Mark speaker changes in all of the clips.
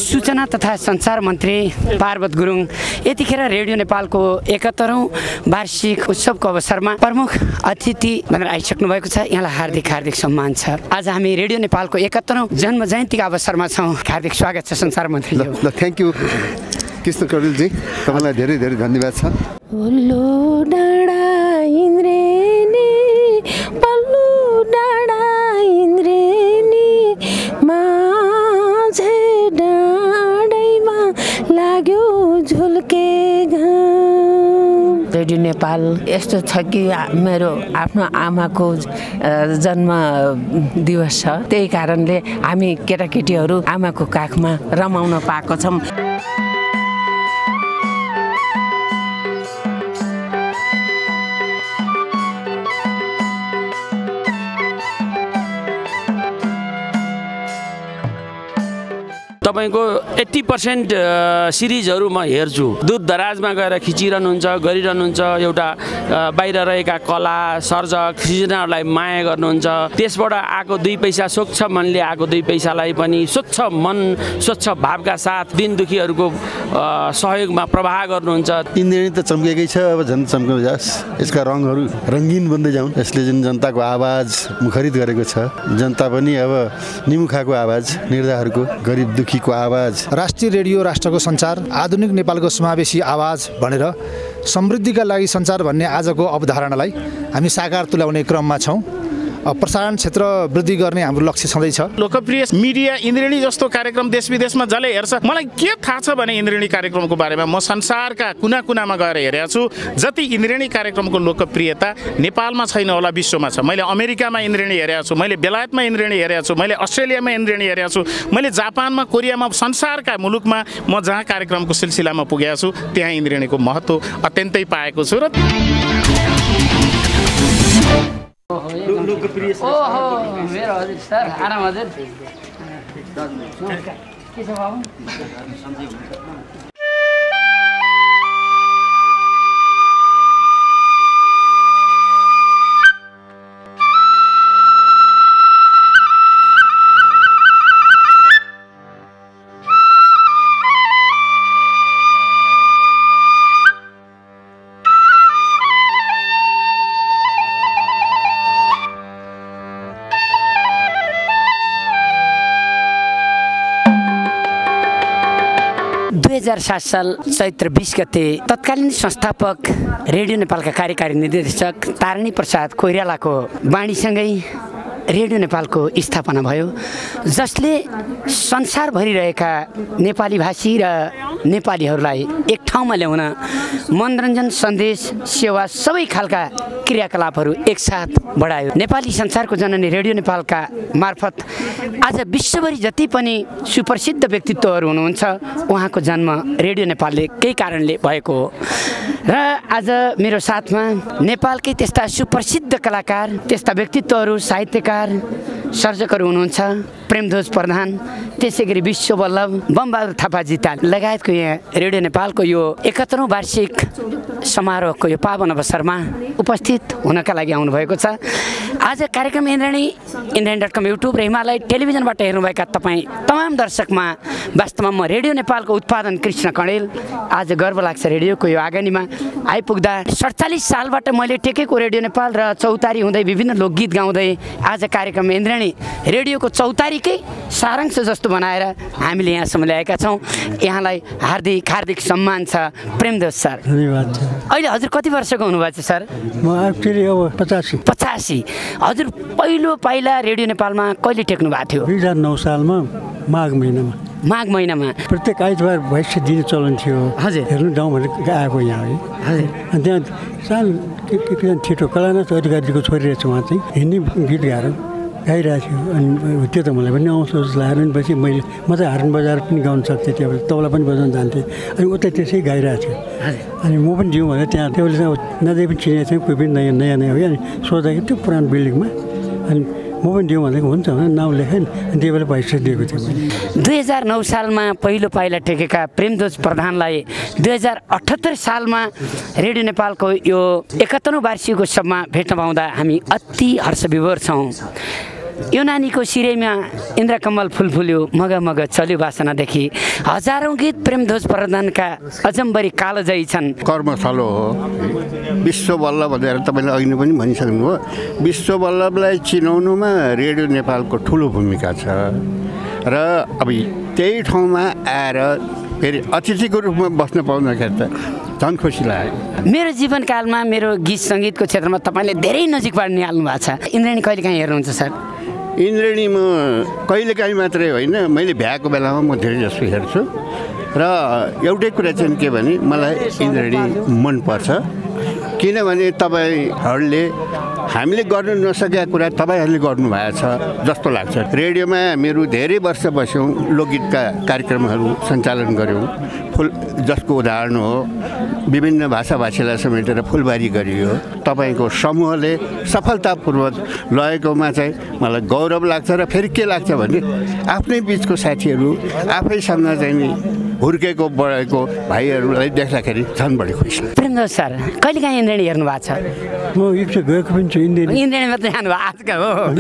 Speaker 1: सूचना तथा सञ्चार मन्त्री पार्वत गुरुङ यतिखेर रेडियो नेपालको 71औं वार्षिक उत्सवको अवसरमा प्रमुख अतिथि भनेर आइसक्नु भएको छ। यहाँलाई हार्दिक हार्दिक सम्मान छ। आज हामी रेडियो नेपालको 71औं जन्म जयन्तीको अवसरमा छौँ। हार्दिक स्वागत छ सञ्चार मन्त्री।
Speaker 2: ल थ्याङ्क यू कृष्ण कौडेलजी, तपाईँलाई धेरै धेरै धन्यवाद छ।
Speaker 3: रेडियो नेपाल यस्तो छ कि मेरो आफ्नो आमाको जन्म दिवस छ, त्यही कारणले हामी केटाकेटीहरू आमाको काखमा रमाउन पाएको छौँ।
Speaker 4: तपाईको 80% सिरिजहरू म हेर्छु। दूर दराजमा गएर खिचिरहनुहुन्छ, गरिरहनुहुन्छ। एउटा बाहिर रहेका कला सर्जक सृजनाहरूलाई माया गर्नुहुन्छ। त्यसबाट आएको 2 पैसा स्वच्छ मनले आएको 2 पैसालाई पनि स्वच्छ मन स्वच्छ भावका साथ दिन दुखीहरूको सहयोगमा प्रवाह गर्नुहुन्छ।
Speaker 2: इन्द्रेणी त चम्केकै छ, अब झन् चम्काउँदै जाओस्। यसका रङहरू रङ्गीन बन्दै जाउन्। यसले जुन जनताको आवाज मुखरित गरेको छ, जनता पनि अब निमुखाको आवाज, निर्धाहरूको गरिब दुखी को आवाज।
Speaker 5: राष्ट्रिय रेडियो राष्ट्रको सञ्चार, आधुनिक नेपालको समावेशी आवाज भनेर समृद्धिका लागि सञ्चार भन्ने आजको अवधारणालाई हामी साकार तुल्याउने क्रममा छौँ। प्रसारण क्षेत्र वृद्धि गर्ने हाम्रो लक्ष्य छँदैछ।
Speaker 6: लोकप्रिय मिडिया इन्द्रेणी जस्तो कार्यक्रम देश विदेशमा जसले हेर्छ, मलाई के थाहा छ भने इन्द्रेणी कार्यक्रमको बारेमा म संसारका कुना कुनामा गएर हेरेको छु। जति इन्द्रेणी कार्यक्रमको लोकप्रियता नेपालमा छैन होला, विश्वमा छ। मैले अमेरिकामा इन्द्रेणी हेरेको छु, मैले बेलायतमा इन्द्रेणी हेरेको छु, मैले अस्ट्रेलियामा इन्द्रेणी हेरेको छु, मैले जापानमा, कोरियामा, संसारका मुलुकमा म जहाँ कार्यक्रमको सिलसिलामा पुगेको छु त्यहाँ इन्द्रेणीको महत्त्व अत्यन्तै पाएको छु। र
Speaker 1: ओहो मेरो हजुर सर, आराम हजुर। के छ बाबु? साल चैत्र 20 गते तत्कालीन संस्थापक रेडियो नेपालका कार्यकारी निर्देशक तारिणी प्रसाद कोइरालाको वाणीसँगै रेडियो नेपालको स्थापना भयो, जसले संसारभरि रहेका नेपाली भाषी र नेपालीहरूलाई एक ठाउँमा ल्याउन मनोरञ्जन, सन्देश, सेवा सबै खालका क्रियाकलापहरू एकसाथ बढायो। नेपाली संसारको जननी रेडियो नेपालका मार्फत आज विश्वभरि जति पनि सुप्रसिद्ध व्यक्तित्वहरू हुनुहुन्छ, उहाँको जन्म रेडियो नेपालले केही कारणले भएको हो। र आज मेरो साथमा नेपालकै त्यस्ता सुप्रसिद्ध कलाकार, त्यस्ता व्यक्तित्वहरू, साहित्यकार, सर्जकहरू हुनुहुन्छ। प्रेमध्वज प्रधान, त्यसै गरी विश्व वल्लभ, बमबहादुर थापाजी लगायतको यहाँ रेडियो नेपालको यो 71औं वार्षिक समारोहको यो पावन अवसरमा उपस्थित हुनका लागि आउनुभएको छ। आज कार्यक्रम इन्द्रेणी.com युट्युब र हिमालय टेलिभिजनबाट हेर्नुभएका तपाईँ तमाम दर्शकमा वास्तवमा म रेडियो नेपालको उत्पादन कृष्ण कणेल आज गर्व लाग्छ रेडियोको यो आँगनीमा आइपुग्दा। 47 सालबाट मैले टेकेको रेडियो नेपाल र चौतारी हुँदै विभिन्न लोकगीत गाउँदै आज कार्यक्रम इन्द्रेणी रेडियोको चौतारीकै सारांश जस्तो बनाएर हामीले यहाँसम्म ल्याएका छौँ। यहाँलाई हार्दिक हार्दिक सम्मान छ प्रेमध्वज सर।
Speaker 7: धन्यवाद।
Speaker 1: अहिले हजुर कति वर्षको हुनुभएको छ सर?
Speaker 7: म एक्चुअली अब 85।
Speaker 1: हजुर पहिलो पाइला रेडियो नेपालमा कहिले टेक्नु भएको थियो?
Speaker 7: 2009 सालमा माघ महिनामा प्रत्येक आइतबार भैँसी दिने चलन थियो।
Speaker 1: हजुर,
Speaker 7: हेर्नु जाउँ भनेर आएको यहाँ है।
Speaker 1: हजुर,
Speaker 7: अनि त्यहाँ सानो छिटो कलानाथ अधिकारीको छोरी रहेछ, उहाँ चाहिँ हिन्दी गीत गाइरहेको थियो। अनि त्यो त मलाई पनि आउँछ जस्तो लाग्यो। अनि पछि म चाहिँ हार्न बजार पनि गाउन सक्थेँ, त्यो बेला तबला पनि बजाउन जान्थेँ। अनि उता त्यसै गाइरहेको थियो। अनि म पनि जाउँ भनेर त्यहाँ त्यो बेला चाहिँ नजिक पनि चिनेको थिएँ, कोही पनि नयाँ हो। अनि सोच्दाखेरि त्यो पुरानो बिल्डिङमा अनि म पनि दिउँ भनेको हुन्छ भने नाउँ लेखेँ। अनि त्यो बेला पैसा दिएको थियो मैले।
Speaker 1: 2009 सालमा पहिलो पाइला टेकेका प्रेमध्वज प्रधानलाई 2078 सालमा रेडियो नेपालको यो 71औं वार्षिक उत्सवमा भेट्न पाउँदा हामी अति हर्षविभोर छौँ। यो नानीको शिरैमा इन्द्रकमल फुल फुल्यो मगमग चल्यो वासनादेखि हजारौँ गीत प्रेमध्वज प्रधानका अजम्बरी कालजयी छन्।
Speaker 8: कर्मथलो हो विश्व बल्ल भनेर तपाईँले अघि पनि भनिसक्नु हो। विश्व बल्लभलाई चिनाउनुमा रेडियो नेपालको ठुलो भूमिका छ र अब त्यही ठाउँमा आएर फेरि अतिथिको रूपमा बस्न पाउँदाखेरि त झन् खुसी लाग्यो।
Speaker 1: मेरो जीवनकालमा मेरो गीत सङ्गीतको क्षेत्रमा तपाईँले धेरै नजिकबाट निहाल्नु भएको छ। इन्द्रेणी कहिले काहीँ हेर्नुहुन्छ सर?
Speaker 8: इन्द्रेणी म कहिलेकाहीँ मात्रै होइन, मैले भ्याएको बेलामा म धेरै जस्तो हेर्छु र एउटै कुरा चाहिँ के भने मलाई इन्द्रेणी मनपर्छ किनभने तपाईँहरूले हामीले गर्नु नसकेका कुरा तपाईँहरूले गर्नुभएको छ जस्तो लाग्छ। रेडियोमा मेरो धेरै वर्ष बस्यौँ, लोकगीतका कार्यक्रमहरू सञ्चालन गऱ्यौँ, जसको उदाहरण हो विभिन्न भाषाभाषीलाई समेटेर फुलबारी गरियो। तपाईँको समूहले सफलतापूर्वक लगेकोमा चाहिँ मलाई गौरव लाग्छ र फेरि के लाग्छ भने आफ्नै बिचको साथीहरू आफैसँग चाहिँ नि हुर्केको बढेको भाइहरूलाई देख्दाखेरि झन् बढी खुसी।
Speaker 1: प्रेमध्वज सर कहिले काहीँ इन्द्रेणी हेर्नु भएको छ?
Speaker 7: म एकचोटि गएको पनि छु इन्द्रेणी
Speaker 1: मात्रै जानु भयो आजका हो।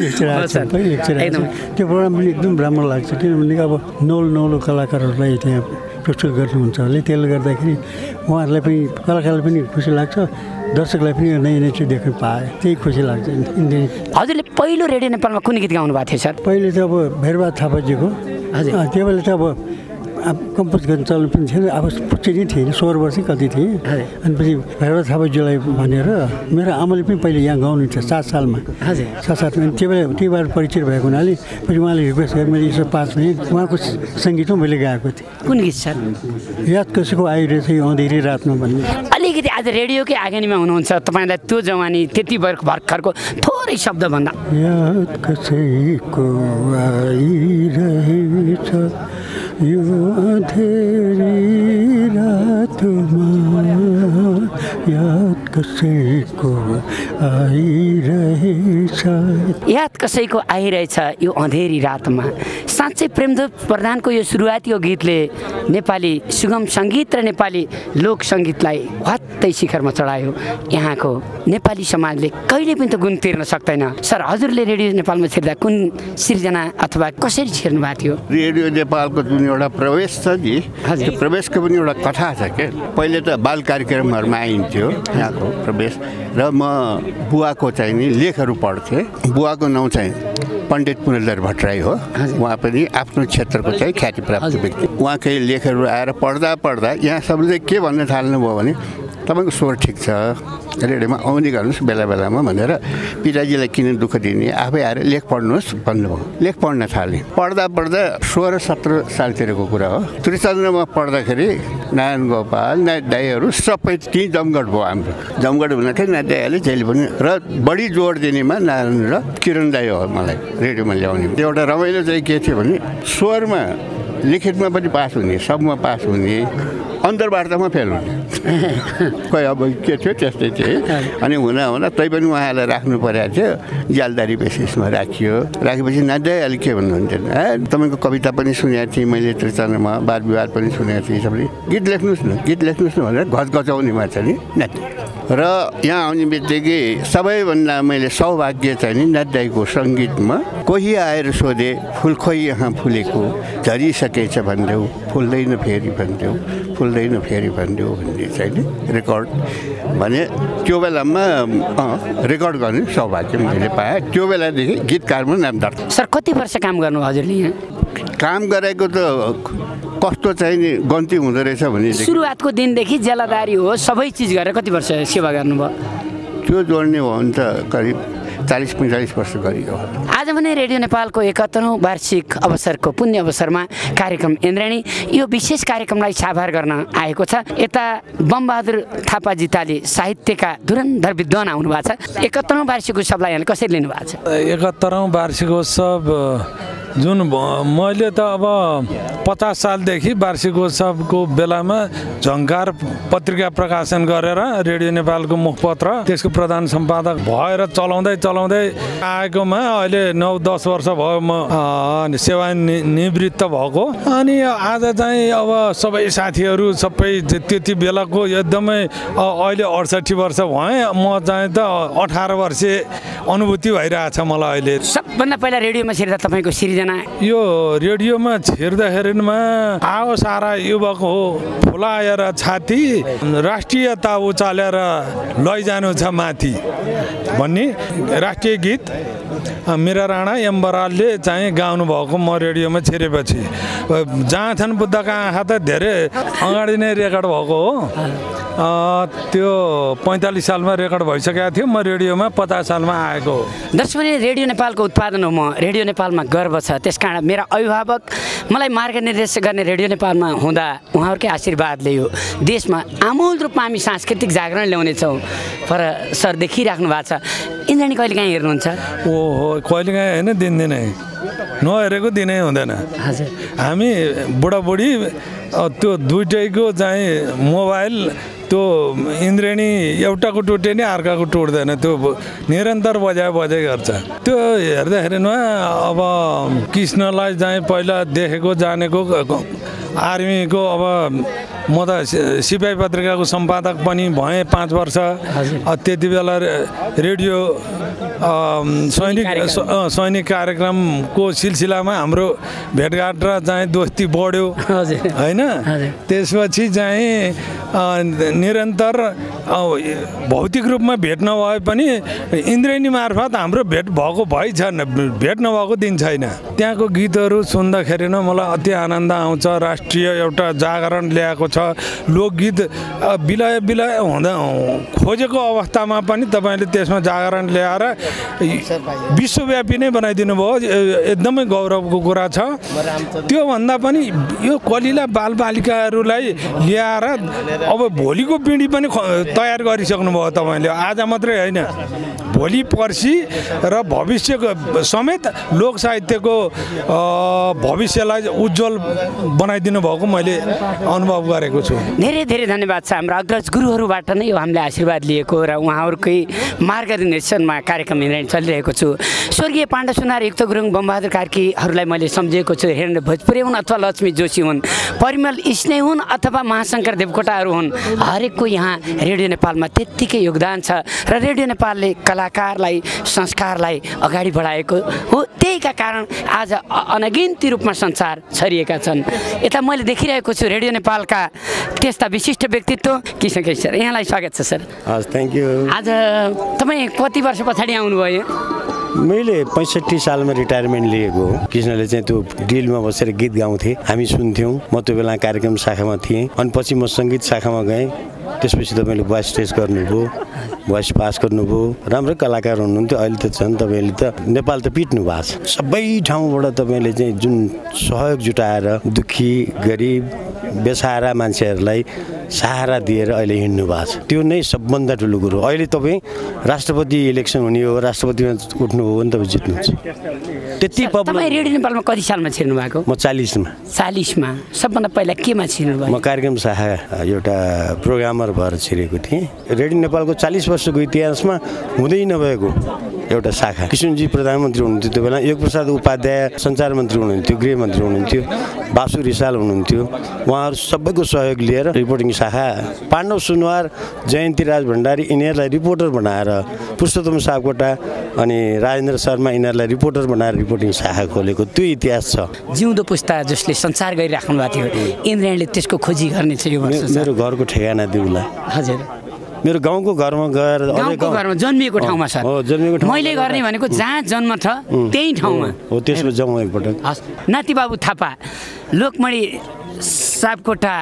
Speaker 7: त्यो प्रोग्राम पनि एकदम राम्रो लाग्छ किनभने अब नौलो कलाकारहरूलाई त्यहाँ प्रस्तुत गर्नुहुन्छ होला, त्यसले गर्दाखेरि उहाँहरूलाई पनि कलाकारलाई पनि खुसी लाग्छ, दर्शकलाई पनि नयाँ नयाँ चाहिँ देख्न पाए त्यही खुसी लाग्छ। इन्द्रेणी
Speaker 1: हजुरले पहिलो रेडियो नेपालमा कुन गीत गाउनु भएको थियो सर?
Speaker 7: पहिले त अब भैरबहात थापाजीको त्यो बेला त अब कम्पोज गर्न चल्नु पनि थिएन, अब पुच्ची नै थिएन, 16 वर्ष कति थिएँ। अनि पछि भैरवनाथ थापाजीलाई भनेर मेरो आमाले पनि पहिले यहाँ गाउनुहुन्छ 7 सालमा।
Speaker 1: हजुर
Speaker 7: 7 अनि त्यहीबाट परिचय भएको हुनाले पछि उहाँले रिक्वेस्ट गरेर मैले यसो 5 मिनट उहाँको सङ्गीतमा मैले गाएको थिएँ।
Speaker 1: कुन गीत सर?
Speaker 7: याद कसैको आइरहेछ यो अँधेरी रातमा भन्ने।
Speaker 1: अलिकति आज रेडियोकै आँगनीमा हुनुहुन्छ, तपाईँलाई त्यो जवानी त्यति भर्खरको थोरै शब्द भन्दा।
Speaker 7: याद कसैको आइरहेछ यो अँधेरी रातमा, याद कसैको आइरहेछ,
Speaker 1: याद कसैको आइरहेछ यो अँधेरी रातमा। साँच्चै प्रेमध्वज प्रधानको यो सुरुवाती यो गीतले नेपाली सुगम सङ्गीत र नेपाली लोक सङ्गीतलाई हत्तै शिखरमा चढायो। यहाँको नेपाली समाजले कहिले पनि त गुण तिर्न सक्दैन। सर हजुरले रेडियो नेपालमा छिर्दा कुन सिर्जना अथवा कसरी छिर्नु भएको थियो?
Speaker 8: रेडियो नेपालको जुन एउटा प्रवेश छ नि, त्यो प्रवेशको पनि एउटा कथा छ क्या। पहिले त बाल कार्यक्रमहरूमा आइन्थ्यो यहाँको प्रवेश र म बुवाको चाहिँ नि लेखहरू पढ्थेँ। बुवाको नाउँ चाहिँ पण्डित पुरन्दर भट्टराई हो। उहाँ पनि आफ्नो क्षेत्रको चाहिँ ख्यातिप्राप्त व्यक्ति। उहाँकै लेखहरू आएर पढ्दा यहाँ सबले के भन्न थाल्नुभयो भने तपाईँको स्वर ठिक छ, रेडियोमा आउने गर्नुहोस् बेला बेलामा भनेर पिताजीलाई किन दुःख दिने, आफै आएर लेख पढ्नुहोस् भन्नुभयो। लेख पढ्न थालेँ। पढ्दा 16-17 सालतिरको कुरा हो। त्रिचन्द्रमा पढ्दाखेरि नारायण गोपाल नाथ दाईहरू सबै त्यहीँ जमघट भयो। हाम्रो जमघट हुँदाखेरि नाथ दाईहरूले जहिले पनि र बढी जोड दिनेमा नारायण र किरण दाई हो मलाई रेडियोमा ल्याउने। त्यो एउटा रमाइलो चाहिँ के थियो भने स्वरमा लिखितमा पनि पास हुने, सबमा पास हुने, अन्तर्वार्तामा फेल हुने। खोइ अब के थियो त्यस्तै थियो। अनि हुँदा तै पनि उहाँलाई राख्नु परेको थियो, जालदारी बेसिसमा राखियो। राखेपछि नाच्दै अलिक के भन्नुहुन्थ्यो, तपाईँको कविता पनि सुनेको थिएँ मैले त्रिचन्द्रमा, वाद विवाद पनि सुनेको थिएँ। सबले गीत लेख्नुहोस् न भनेर घचघचाउनेमा चाहिँ नि नाच्ने। र यहाँ आउने बित्तिकै सबैभन्दा मैले सौभाग्य चाहिँ नि नाथ दाईको सङ्गीतमा कोही आएर सोधे फुल खोइ यहाँ फुलेको झरिसकेछ भनिदेऊ, फुल्दैन फेरि भनिदेऊ, फुल्दैन फेरि भनिदेऊ भन्ने चाहिँ नि रेकर्ड भने त्यो बेलामा रेकर्ड गर्ने सौभाग्य मैले पाएँ। त्यो बेलादेखि गीतकारमा नाम दर्ता।
Speaker 1: सर कति वर्ष काम गर्नु हजुरले यहाँ?
Speaker 8: काम गरेको त कस्तो चाहिँ नि गन्ती हुँदो रहेछ भने
Speaker 1: सुरुवातको दिनदेखि जेलादारी हो सबै चिज गरेर कति वर्ष सेवा गर्नुभयो?
Speaker 8: त्यो जोड्ने हो भने त करिब 40-45 वर्ष गरियो।
Speaker 1: आज भने रेडियो नेपालको 71औं वार्षिक अवसरको पुण्य अवसरमा कार्यक्रम इन्द्रेणी यो विशेष कार्यक्रमलाई साभार गर्न आएको छ। यता बमबहादुर थापाजिताले साहित्यका धुरन्धर विद्वान आउनु भएको छ। 71औं वार्षिक उत्सवलाई यहाँले कसरी लिनु भएको छ?
Speaker 9: 71औं वार्षिक उत्सव जुन मैले त अब 50 सालदेखि वार्षिक उत्सवको बेलामा झङ्कार पत्रिका प्रकाशन गरेर रेडियो नेपालको मुखपत्र त्यसको प्रधान सम्पादक भएर चलाउँदै आएकोमा अहिले 9-10 वर्ष भयो म सेवानिवृत्त भएको। अनि आज चाहिँ अब सबै साथीहरू सबै त्यति बेलाको एकदमै अहिले 68 वर्ष भएँ, म चाहिँ त 18 वर्षे अनुभूति भइरहेछ मलाई अहिले।
Speaker 1: सबभन्दा पहिला रेडियोमा छिर्दा तपाईँको सिर्जना
Speaker 9: यो रेडियोमा छिर्दाखेरिमा आओ सारा युवक हो फुलाएर छाती राष्ट्रियता उचालेर लैजानु छ माथि भन्ने राष्ट्रिय गीत मीरा राणा एम बरालले चाहिँ गाउनु भएको म रेडियोमा छिरेपछि। जहाँ छन् बुद्धका आँखा त धेरै अगाडि नै रेकर्ड भएको हो। त्यो 45 सालमा रेकर्ड भइसकेको थियो। म रेडियोमा 50 सालमा आएको हो।
Speaker 1: दर्शक रेडियो नेपालको उत्पादन हो। म रेडियो नेपालमा गर्व छ। त्यसकारण मेरा अभिभावक मलाई मार्गनिर्देश गर्ने रेडियो नेपालमा हुँदा उहाँहरूकै आशीर्वादले यो देशमा आमूल रूपमा हामी सांस्कृतिक जागरण ल्याउनेछौँ। पर सर देखिराख्नु भएको छ। इन्द्रणी कहिलेकाहीँ हेर्नुहुन्छ?
Speaker 9: ओहो कहिलेकाहीँ होइन दिनदिनै नहेरेको दिनै हुँदैन।
Speaker 1: हजुर
Speaker 9: हामी बुढाबुढी त्यो दुइटैको चाहिँ मोबाइल त्यो इन्द्रेणी एउटाको टुटे नि अर्काको टुट्दैन। त्यो निरन्तर बजाइ गर्छ। त्यो हेर्दाखेरिमा अब कृष्णलाई चाहिँ पहिला देखेको जानेको आर्मीको अब म त सिपाही पत्रिकाको सम्पादक पनि भएँ 5 वर्ष। त्यति बेला रेडियो सैनिक कार्यक्रमको सिलसिलामा हाम्रो भेटघाट र चाहिँ दोस्ती बढ्यो होइन। त्यसपछि चाहिँ निरन्तर भौतिक रूपमा भेट नभए पनि इन्द्रेणी मार्फत हाम्रो भेट भएको छैन। भेट नभएको दिन छैन। त्यहाँको गीतहरू सुन्दाखेरि नै मलाई अति आनन्द आउँछ। राष्ट्रिय एउटा जागरण ल्याएको छ। लोकगीत बिलय हुँदा खोजेको अवस्थामा पनि तपाईँले त्यसमा जागरण ल्याएर विश्वव्यापी नै बनाइदिनु भयो। एकदमै गौरवको कुरा छ। त्योभन्दा पनि यो कलिला बालबालिकाहरूलाई ल्याएर अब भोलिको पिँढी पनि तयार गरिसक्नु भयो तपाईँले। आज मात्रै होइन भोलि पर्सि र भविष्यको समेत लोक साहित्यको भविष्यलाई उज्जवल बनाइदिनु भएको मैले अनुभव गरेको छु।
Speaker 1: धेरै धेरै धन्यवाद छ। हाम्रो अग्रज गुरुहरूबाट नै यो हामीले आशीर्वाद लिएको र उहाँहरूकै मार्गदर्शनमा कार्यक्रम चलिरहेको छु। स्वर्गीय पाण्डव सुनार, युक्त गुरुङ, बमबहादुर कार्कीहरूलाई मैले सम्झेको छु। हिरण्य भोजपुरे हुन् अथवा लक्ष्मी जोशी हुन्, परिमल स्नेह हुन् अथवा महाशङ्कर देवकोटाहरू हुन्, हरेकको यहाँ रेडियो नेपालमा त्यत्तिकै योगदान छ र रेडियो नेपालले कलाकारलाई संस्कारलाई अगाडि बढाएको हो। त्यहीका कारण आज अनगिन्ती रूपमा संसार छरिएका छन्। यता मैले देखिरहेको छु रेडियो नेपालका त्यस्ता विशिष्ट व्यक्तित्व किशन केसी सर, यहाँलाई स्वागत छ सर।
Speaker 10: हस् थ्याङ्क यू।
Speaker 1: आज तपाईँ कति वर्ष पछाडि आउनुभयो?
Speaker 10: मैले 65 सालमा रिटायरमेन्ट लिएको हो। कृष्णले चाहिँ त्यो डिलमा बसेर गीत गाउँथे, हामी सुन्थ्यौँ। म त्यो बेला कार्यक्रम शाखामा थिएँ अनि पछि म सङ्गीत शाखामा गएँ। त्यसपछि तपाईँले भोइस टेस्ट गर्नुभयो, भोइस पास गर्नुभयो, राम्रो कलाकार हुनुहुन्थ्यो। अहिले त झन् तपाईँले त नेपाल त पिट्नु भएको छ। सबै ठाउँबाट तपाईँले चाहिँ जुन सहयोग जुटाएर दुःखी गरिब बेसहारा मान्छेहरूलाई सहारा दिएर अहिले हिँड्नु भएको छ। त्यो नै सबभन्दा ठुलो कुरो। अहिले तपाईँ राष्ट्रपति इलेक्सन हुने हो, राष्ट्रपतिमा उठ्नु हो भने तपाईँ जित्नुहुन्छ। त्यति
Speaker 1: तपाईँ रेडियो नेपालमा कति सालमा छिर्नु भएको?
Speaker 10: म 40 मा।
Speaker 1: 40 मा। सबभन्दा पहिला केमा छिर्नु भयो?
Speaker 10: म कार्यक्रम शाखा एउटा प्रोग्रामर भएर छिरेको थिएँ। रेडियो नेपालको 40 वर्षको इतिहासमा हुँदै नभएको एउटा शाखा। किशनजी प्रधानमन्त्री हुनुहुन्थ्यो त्यो बेला, योग प्रसाद उपाध्याय सञ्चार मन्त्री हुनुहुन्थ्यो, गृहमन्त्री हुनुहुन्थ्यो, बासु रिसाल हुनुहुन्थ्यो। उहाँहरू सबैको सहयोग लिएर रिपोर्टिङ शाखा पाण्डव सुनवार, जयन्ती राज भण्डारी यिनीहरूलाई रिपोर्टर बनाएर, पुरुषोत्तम सापकोटा अनि राजेन्द्र शर्मा यिनीहरूलाई रिपोर्टर बनाएर रिपोर्टिङ शाखा खोलेको त्यो इतिहास छ।
Speaker 1: जिउँदो पुस्ता जसले सञ्चार गरिराख्नु भएको थियो, इन्द्रले त्यसको खोजी गर्ने छ यो वर्ष।
Speaker 10: मेरो घरको ठेगाना दिउला।
Speaker 1: हजुर
Speaker 10: मेरो गाउँको घरमा गएर
Speaker 1: गाउँको घरमा जन्मिएको ठाउँमा सर।
Speaker 10: हो जन्मिएको ठाउँ।
Speaker 1: मैले गर्ने भनेको जहाँ जन्म छ त्यही ठाउँमा
Speaker 10: हो। त्यसमा जाउँ एकपटक।
Speaker 1: नाति बाबु थापा, लोकमणि सापकोटा,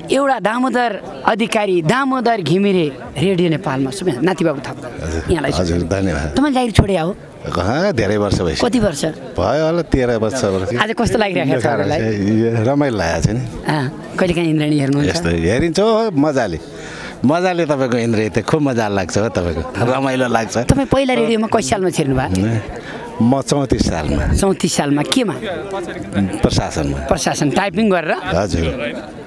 Speaker 1: एउटा दामोदर अधिकारी, दामोदर घिमिरे, रेडियो नेपालमा सुने नाति बाबु थापा यहाँलाई।
Speaker 2: हजुर धन्यवाद।
Speaker 1: तपाईँ जागिर छोडे हो?
Speaker 2: कहाँ धेरै वर्ष भइसक्यो।
Speaker 1: कति वर्ष
Speaker 2: भयो होला? 13 वर्ष।
Speaker 1: आज कस्तो लागिरहेको छ तपाईँलाई?
Speaker 2: रमाइलो लागेको छ नि।
Speaker 1: कहिले काहीँ इन्द्रणी हेर्नुहुन्छ?
Speaker 2: यस्तो हेरिन्छ मजाले तपाईँको इन्द्रणी त खुब मजा लाग्छ हो। तपाईँको रमाइलो लाग्छ।
Speaker 1: तपाईँ पहिला रेडियोमा कति सालमा छिर्नु भयो?
Speaker 2: म 34 सालमा।
Speaker 1: 34 सालमा केमा?
Speaker 2: प्रशासनमा।
Speaker 1: प्रशासन टाइपिङ गरेर?
Speaker 2: हजुर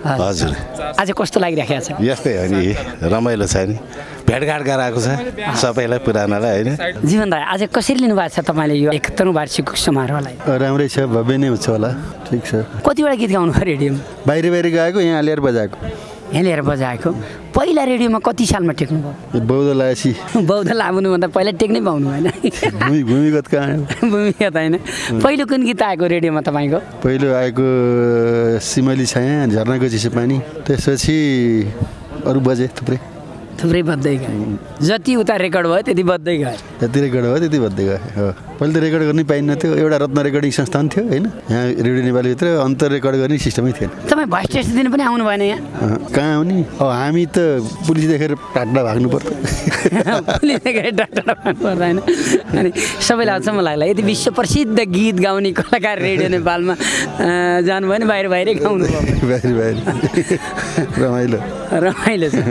Speaker 2: हजुर।
Speaker 1: आज कस्तो लागिरहेको छ?
Speaker 2: यस्तै हो नि, रमाइलो छ नि, भेटघाट गराएको छ सबैलाई पुरानालाई होइन।
Speaker 1: जीवन राई, आज कसरी लिनुभएको छ तपाईँले यो 71औं वार्षिक समारोहलाई?
Speaker 2: राम्रै छ, भव्य नै हुन्छ होला। ठिक छ।
Speaker 1: कतिवटा गीत गाउनु भयो रेडियोमा?
Speaker 2: बाहिर गएको, यहाँ लिएर बजाएको।
Speaker 1: हेलेर बजाएको। पहिला रेडियोमा कति सालमा टेक्नुभयो?
Speaker 2: बौद्ध लाएपछि
Speaker 1: बौद्ध लाग्नुभन्दा पहिला टेक्नै पाउनु भएन?
Speaker 2: भूमिगत कहाँ?
Speaker 1: भूमिगत होइन। पहिलो कुन गीत आएको रेडियोमा तपाईँको?
Speaker 2: पहिलो आएको सिमली छाया, झर्नाको चिसो पानी। त्यसपछि अरू बजे थुप्रै बज्दै गयो। जति उता रेकर्ड भयो त्यति बज्दै गयो। जति रेकर्ड भयो त्यति बज्दै गयो। हो, पहिले त रेकर्ड गर्नै पाइन्न थियो। एउटा रत्न रेकर्डिङ संस्थान थियो होइन, यहाँ रेडियो नेपालभित्र अन्तर रेकर्ड गर्ने सिस्टमै थिएन।
Speaker 1: तपाईँ भोइस टेस्ट दिनु पनि आउनु भएन यहाँ?
Speaker 2: कहाँ आउने? अब हामी त पुलिस देखेर टाढा भाग्नु पर्छ।
Speaker 1: पुलिस देखेर टाढा भाग्नु पर्दैन। अनि सबैलाई अचम्म लाग्ला, यति विश्व प्रसिद्ध गीत गाउने कलाकार रेडियो नेपालमा जानुभयो भने बाहिरै गाउनु
Speaker 2: बाहिर
Speaker 1: रमाइलो छ।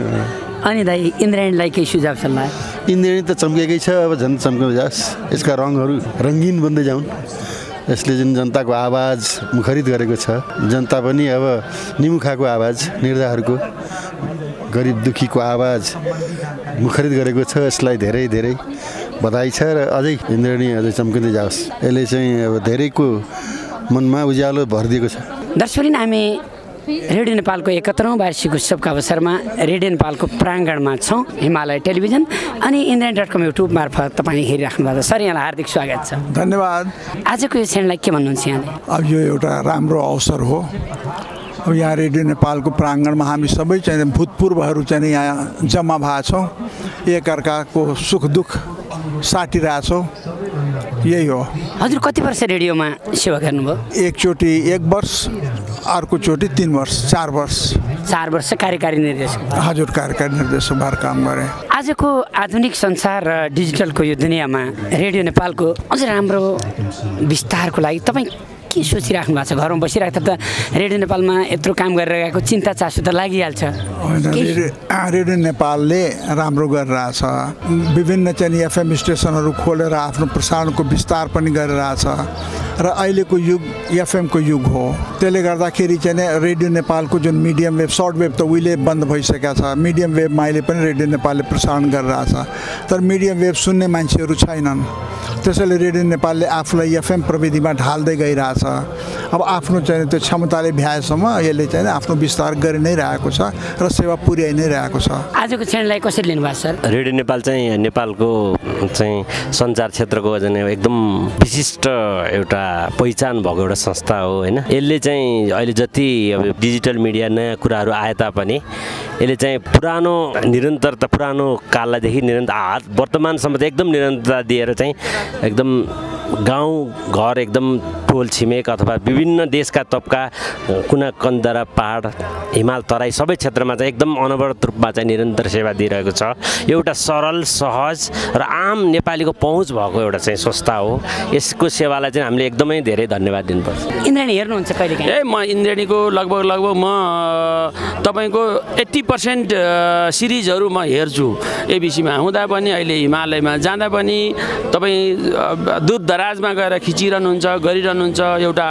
Speaker 1: अनि दाइ इन्द्रायणीलाई केही सुझाव सल्लाह?
Speaker 2: इन्द्रायणी त चम्केकै छ, अब झन् चम्काउँदै जाओस्। यसका रङहरू रङ्गीन बन्दै जाउन्। यसले जुन जनताको आवाज मुखरित गरेको छ, जनता पनि अब निमुखाको आवाज, निर्धाहरूको गरिब दुखीको आवाज मुखरित गरेको छ। यसलाई धेरै धेरै बधाई छ र अझै इन्द्रायणी अझै चम्किँदै जाओस्। यसले चाहिँ अब धेरैको मनमा उज्यालो भरिदिएको छ।
Speaker 1: दर्शकवृन्द, हामी रेडियो नेपालको 71औं वार्षिक उत्सवका अवसरमा रेडियो नेपालको प्राङ्गणमा छौँ, हिमालय टेलिभिजन अनि इन्द्रायणी.com युट्युब मार्फत तपाईँ हेरिराख्नु भएको छ। सर, यहाँलाई हार्दिक स्वागत छ।
Speaker 11: धन्यवाद।
Speaker 1: आजको यो क्षणलाई के भन्नुहुन्छ यहाँले?
Speaker 11: अब यो एउटा राम्रो अवसर हो। अब यहाँ रेडियो नेपालको प्राङ्गणमा हामी सबै चाहिँ भूतपूर्वहरू चाहिँ यहाँ जम्मा भएको छौँ, एकअर्काको सुख दुःख साटिरहेछौँ। यही हो।
Speaker 1: हजुर कति वर्ष रेडियोमा सेवा गर्नुभयो?
Speaker 11: एकचोटि 1 वर्ष, अर्कोचोटि 3 वर्ष, 4 वर्ष।
Speaker 1: 4 वर्ष कार्यकारी निर्देशक?
Speaker 11: हजुर, कार्यकारी निर्देशक भएर काम गरेँ।
Speaker 1: आजको आधुनिक संसार र डिजिटलको यो दुनियाँमा रेडियो नेपालको अझ राम्रो विस्तारको लागि तपाईँ के सोचिराख्नु भएको छ? घरमा बसिरहेको त रेडियो नेपालमा यत्रो काम गरिरहेको चिन्ता चासो त लागिहाल्छ।
Speaker 11: रेडियो नेपालले राम्रो गरिरहेछ। विभिन्न चाहिँ एफएम स्टेसनहरू खोलेर आफ्नो प्रसारणको विस्तार पनि गरिरहेछ र अहिलेको युग एफएमको युग हो। त्यसले गर्दाखेरि चाहिँ रेडियो नेपालको जुन मिडियम वेभ, सर्ट वेभ त उहिले बन्द भइसकेको छ। मिडियम वेभमा अहिले पनि रेडियो नेपालले प्रसारण गरिरहेछ, तर मिडियम वेभ सुन्ने मान्छेहरू छैनन्। त्यसैले रेडियो नेपालले आफूलाई एफएम प्रविधिमा ढाल्दै गइरहेछ। अब आफ्नो चाहिँ त्यो क्षमताले भ्याएसम्म यसले चाहिँ आफ्नो विस्तार गरि नै रहेको छ र सेवा पुर्याइ नै रहेको छ।
Speaker 1: आजको क्षणलाई कसरी लिनुभएको सर?
Speaker 12: रेडियो नेपाल चाहिँ नेपालको चाहिँ सञ्चार क्षेत्रको एकदम विशिष्ट एउटा पहिचान भएको एउटा संस्था हो होइन। यसले चाहिँ अहिले जति अब डिजिटल मिडिया नयाँ कुराहरू आए तापनि यसले चाहिँ पुरानो निरन्तरता, पुरानो कालदेखि निरन्तर वर्तमानसम्म चाहिँ एकदम निरन्तरता दिएर चाहिँ एकदम गाउँ घर, एकदम टोल छिमेक अथवा विभिन्न देशका तबका कुना कन्दरा, पहाड, हिमाल, तराई सबै क्षेत्रमा चाहिँ एकदम अनवरत रूपमा चाहिँ निरन्तर सेवा दिइरहेको छ। एउटा सरल, सहज र आम नेपालीको पहुँच भएको एउटा चाहिँ संस्था हो। यसको सेवालाई चाहिँ हामीले एकदमै धेरै धन्यवाद दिनुपर्छ।
Speaker 1: इन्द्रायणी हेर्नुहुन्छ कहिलेकाहीँ?
Speaker 4: म इन्द्रायणीको लगभग म तपाईँको 80% सिरिजहरू म हेर्छु एबिसीमा हुँदा पनि, अहिले हिमालयमा जाँदा पनि। तपाईँ दूर दराजमा गएर खिचिरहनुहुन्छ, गरिरहनुहुन्छ। एउटा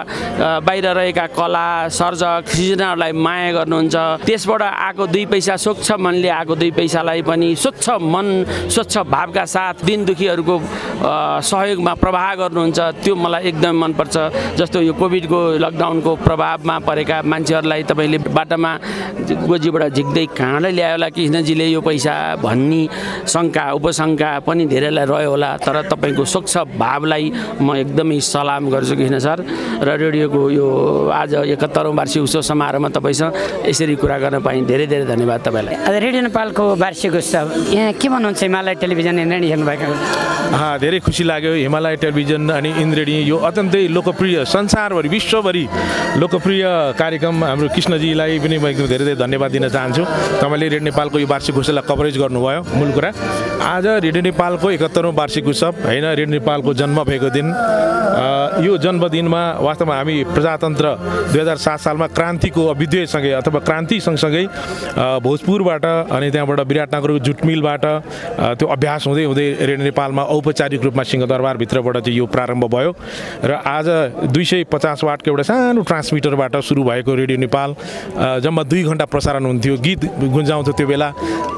Speaker 4: बाहिर रहेका कला, सर्जक, सृजनाहरूलाई माया गर्नुहुन्छ। त्यसबाट आएको 2 पैसा, स्वच्छ मनले आएको 2 पैसालाई पनि स्वच्छ मन, स्वच्छ भावका साथ दिन दुखीहरूको सहयोगमा प्रवाह गर्नुहुन्छ। त्यो मलाई एकदम मनपर्छ। जस्तो यो कोभिडको लकडाउनको प्रभावमा परेका मान्छेहरूलाई तपाईँले बाटामा गोजीबाट झिक्दै कहाँलाई ल्यायो होला कृष्णजीले यो पैसा भन्ने शङ्का उपशङ्का पनि धेरैलाई रह्यो होला। तर तपाईँको स्वच्छ भावलाई म एकदमै सलाम गर्छु कृष्ण सर। र रेडियोको यो आज 71औं वार्षिक उत्सव समारोहमा तपाईँसँग यसरी कुरा गर्न पाएँ, धेरै धेरै धन्यवाद तपाईँलाई।
Speaker 1: रेडियो नेपालको वार्षिक उत्सव यहाँ के भन्नुहुन्छ? हिमालय टेलिभिजन इन्द्रायणी हेर्नुभएको?
Speaker 13: धेरै खुसी लाग्यो। हिमालय टेलिभिजन अनि इन्द्रायणी यो अत्यन्तै लोकप्रिय, संसारभरि विश्वभरि लोकप्रिय कार्यक्रम हाम्रो कृष्णजीलाई पनि म एकदम धेरै धेरै धन्यवाद दिन चाहन्छु। तपाईँले रेडियो नेपालको यो वार्षिक उत्सवलाई कभरेज गर्नुभयो। मूल कुरा आज रेडियो नेपालको 71औं वार्षिक उत्सव होइन, रेडियो नेपालको जन्म भएको दिन। यो जन्मदिनमा वास्तवमा हामी प्रजातन्त्र 2007 सालमा क्रान्तिको अभ्युदयसँगै अथवा क्रान्ति सँगसँगै भोजपुरबाट अनि त्यहाँबाट विराटनगरको जुटमिलबाट त्यो अभ्यास हुँदै हुँदै रेडियो नेपालमा औपचारिक रूपमा सिंहदरबारभित्रबाट चाहिँ यो प्रारम्भ भयो र आज 250 वाटको एउटा सानो ट्रान्समिटरबाट सुरु भएको रेडियो नेपाल जम्मा 2 घण्टा प्रसारण हुन्थ्यो, गीत गुन्जाउँथ्यो त्यो बेला।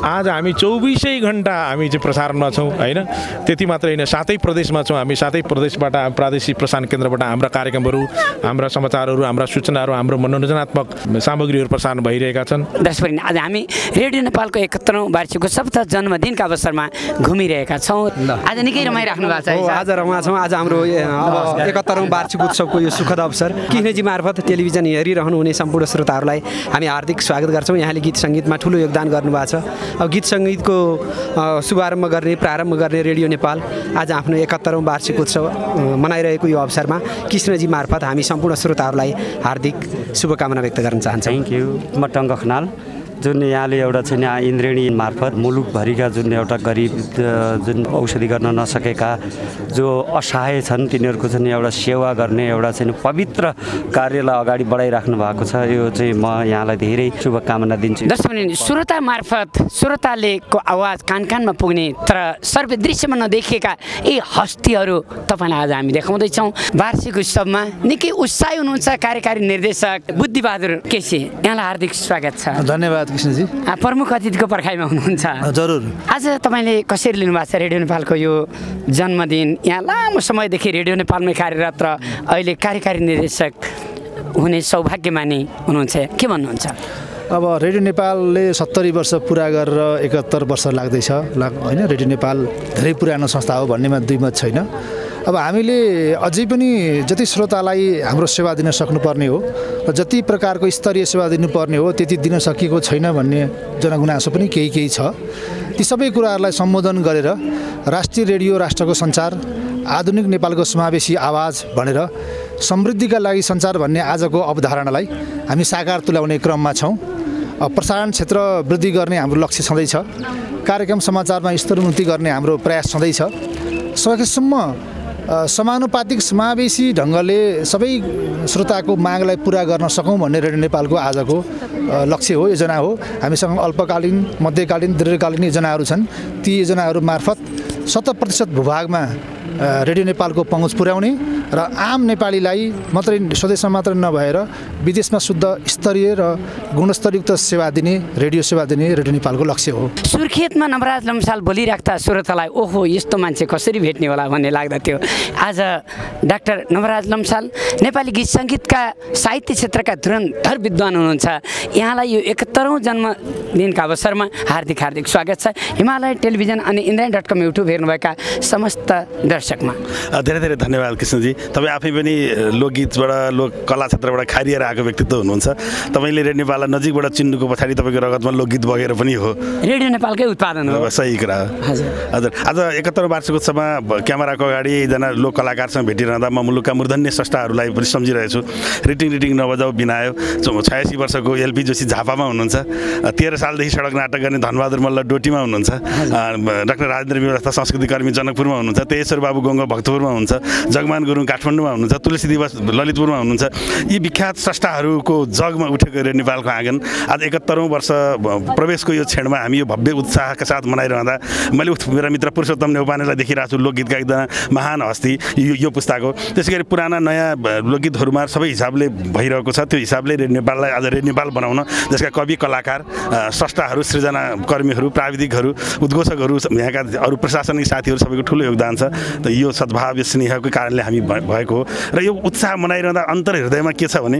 Speaker 13: आज हामी 24 घण्टा हामी चाहिँ प्रसारणमा छौँ होइन। त्यति मात्र होइन, 7 प्रदेशमा छौँ हामी। 7 प्रदेशबाट प्रादेशिक प्रसारण केन्द्रबाट हाम्रो हाम्रा कार्यक्रमहरू, हाम्रा समाचारहरू, हाम्रा सूचनाहरू, हाम्रो मनोरञ्जनात्मक सामग्रीहरू प्रसारण भइरहेका छन्।
Speaker 1: दर्शकवृन्द, आज हामी रेडियो नेपालको 71औं वार्षिक उत्सव जन्मदिनका अवसरमा घुमिरहेका छौँ। आज निकै रमाइराख्नु भएको छ।
Speaker 14: आज रमाइलो छौँ। आज हाम्रो अब 71औं वार्षिक उत्सवको यो सुखद अवसर कृष्णजी मार्फत टेलिभिजन हेरिरहनुहुने सम्पूर्ण श्रोताहरूलाई हामी हार्दिक स्वागत गर्छौँ। यहाँले गीत सङ्गीतमा ठुलो योगदान गर्नुभएको छ। अब गीत सङ्गीतको शुभारम्भ गर्ने, प्रारम्भ गर्ने रेडियो नेपाल आज आफ्नो 71औं वार्षिक उत्सव मनाइरहेको यो अवसरमा कृष्णजी मार्फत हामी सम्पूर्ण श्रोताहरूलाई हार्दिक शुभकामना व्यक्त गर्न चाहन्छौँ।
Speaker 15: Thank you. म टङ्क खनाल, जुन यहाँले एउटा चाहिँ इन्द्रेणी मार्फत मुलुकभरिका जुन एउटा गरिब जुन औषधि गर्न नसकेका जो असहाय छन् तिनीहरूको चाहिँ एउटा सेवा गर्ने एउटा चाहिँ पवित्र कार्यलाई अगाडि बढाइराख्नु भएको छ। यो चाहिँ म यहाँलाई धेरै शुभकामना दिन्छु।
Speaker 1: दर्शकवृन्द, श्रोता मार्फत श्रोताले को आवाज कान कानमा पुग्ने तर सर्व दृश्यमा नदेखिएका यी हस्तीहरू तपाईँलाई आज हामी देखाउँदैछौँ। वार्षिक उत्सवमा निकै उत्साही हुनुहुन्छ कार्यकारी निर्देशक बुद्धिबहादुर केसी, यहाँलाई हार्दिक स्वागत छ।
Speaker 5: धन्यवाद कृष्णजी।
Speaker 1: प्रमुख अतिथिको पर्खाइमा हुनुहुन्छ।
Speaker 5: जरुर।
Speaker 1: आज तपाईँले कसरी लिनुभएको छ रेडियो नेपालको यो जन्मदिन? यहाँ लामो समयदेखि रेडियो नेपालमै कार्यरत र अहिले कार्यकारी निर्देशक हुने सौभाग्यमानी हुनुहुन्छ, के भन्नुहुन्छ?
Speaker 5: अब रेडियो नेपालले 70 वर्ष पुरा गरेर 71 वर्ष लाग्दैछ होइन। रेडियो नेपाल धेरै पुरानो संस्था हो भन्नेमा दुई मत छैन। अब हामीले अझै पनि जति श्रोतालाई हाम्रो सेवा दिन सक्नुपर्ने हो र जति प्रकारको स्तरीय सेवा दिनुपर्ने हो त्यति दिन सकिएको छैन भन्ने जनगुनासो पनि केही छ। ती सबै कुराहरूलाई सम्बोधन गरेर राष्ट्रिय रेडियो राष्ट्रको सञ्चार, आधुनिक नेपालको समावेशी आवाज भनेर समृद्धिका लागि सञ्चार भन्ने आजको अवधारणालाई हामी साकार तुल्याउने क्रममा छौँ। प्रसारण क्षेत्र वृद्धि गर्ने हाम्रो लक्ष्य छँदैछ। कार्यक्रम समाचारमा स्तरोन्नति गर्ने हाम्रो प्रयास छँदैछ। सकेसम्म समानुपातिक समावेशी ढङ्गले सबै श्रोताको मागलाई पुरा गर्न सकौँ भन्ने रेडियो नेपालको आजको लक्ष्य हो, योजना हो। हामीसँग अल्पकालीन, मध्यकालीन, दीर्घकालीन योजनाहरू छन्। ती योजनाहरू मार्फत 100% भूभागमा रेडियो नेपालको पहुँच पुर्याउने र आम नेपालीलाई मात्रै स्वदेशमा मात्र नभएर विदेशमा शुद्ध स्तरीय र गुणस्तरयुक्त सेवा दिने, रेडियो सेवा दिने रेडियो नेपालको लक्ष्य हो।
Speaker 1: सुर्खेतमा नवराज लम्साल बोलिराख्दा श्रोतालाई ओहो यस्तो मान्छे कसरी भेट्ने होला भन्ने लाग्दथ्यो। आज डाक्टर नवराज लम्साल नेपाली गीत सङ्गीतका साहित्य क्षेत्रका धुरन्धर विद्वान हुनुहुन्छ। यहाँलाई यो 71औं जन्मदिनका अवसरमा हार्दिक हार्दिक स्वागत छ। हिमालय टेलिभिजन अनि इन्द्रायणी.com युट्युब हेर्नुभएका समस्त दर्शकमा
Speaker 13: धेरै धेरै धन्यवाद कृष्णजी। तपाईँ आफै पनि लोकगीतबाट, लोक कला क्षेत्रबाट खारिएर आएको व्यक्तित्व हुनुहुन्छ। तपाईँले रेडियो नेपाललाई नजिकबाट चिन्नुको पछाडि तपाईँको रगतमा लोकगीत बगेर पनि हो।
Speaker 1: रेडियो नेपालकै उत्पादन हो।
Speaker 13: सही कुरा हो। हजुर। आज 71औं वार्षिक उत्सवमा क्यामेराको अगाडि एकजना लोक कलाकारसँग भेटिरहँदा म मुलुकका मूर्धन्य स्रष्टाहरूलाई पनि सम्झिरहेको छु। रिटिङ नबजाऊ बिनायो 86 वर्षको एलपी जोशी झापामा हुनुहुन्छ। 13 सालदेखि सडक नाटक गर्ने धनबहादुर मल्ल डोटीमा हुनुहुन्छ। डाक्टर राजेन्द्र व्यवस्था संस्कृति कर्मी जनकपुरमा हुनुहुन्छ। तेजेश्वर बाबु गङ्ग भक्तपुरमा हुनुहुन्छ। जगमान गुरुङ काठमाडौँमा हुनुहुन्छ। तुलसी दिवस ललितपुरमा हुनुहुन्छ। यी विख्यात स्रष्टाहरूको जगमा उठेको रेडियो नेपालको आँगन आज 71औं वर्ष प्रवेशको यो क्षणमा हामी यो भव्य उत्साहका साथ मनाइरहँदा मैले मेरा मित्र पुरुषोत्तम नेउपानेलाई देखिरहेको छु। लोकगीतका एकजना महान हस्ती यो पुस्ताको। त्यसै गरी पुराना नयाँ लोकगीतहरूमा सबै हिसाबले भइरहेको छ। त्यो हिसाबले रेडियो नेपाललाई आज रेडियो नेपाल बनाउन जसका कवि, कलाकार, स्रष्टाहरू, सृजना कर्मीहरू, प्राविधिकहरू, उद्घोषकहरू, यहाँका अरू प्रशासनिक साथीहरू सबैको ठुलो योगदान छ। त यो सद्भाव, यो स्नेहको कारणले हामी भएको हो। र यो उत्साह मनाइरहँदा अन्तर हृदयमा के छ भने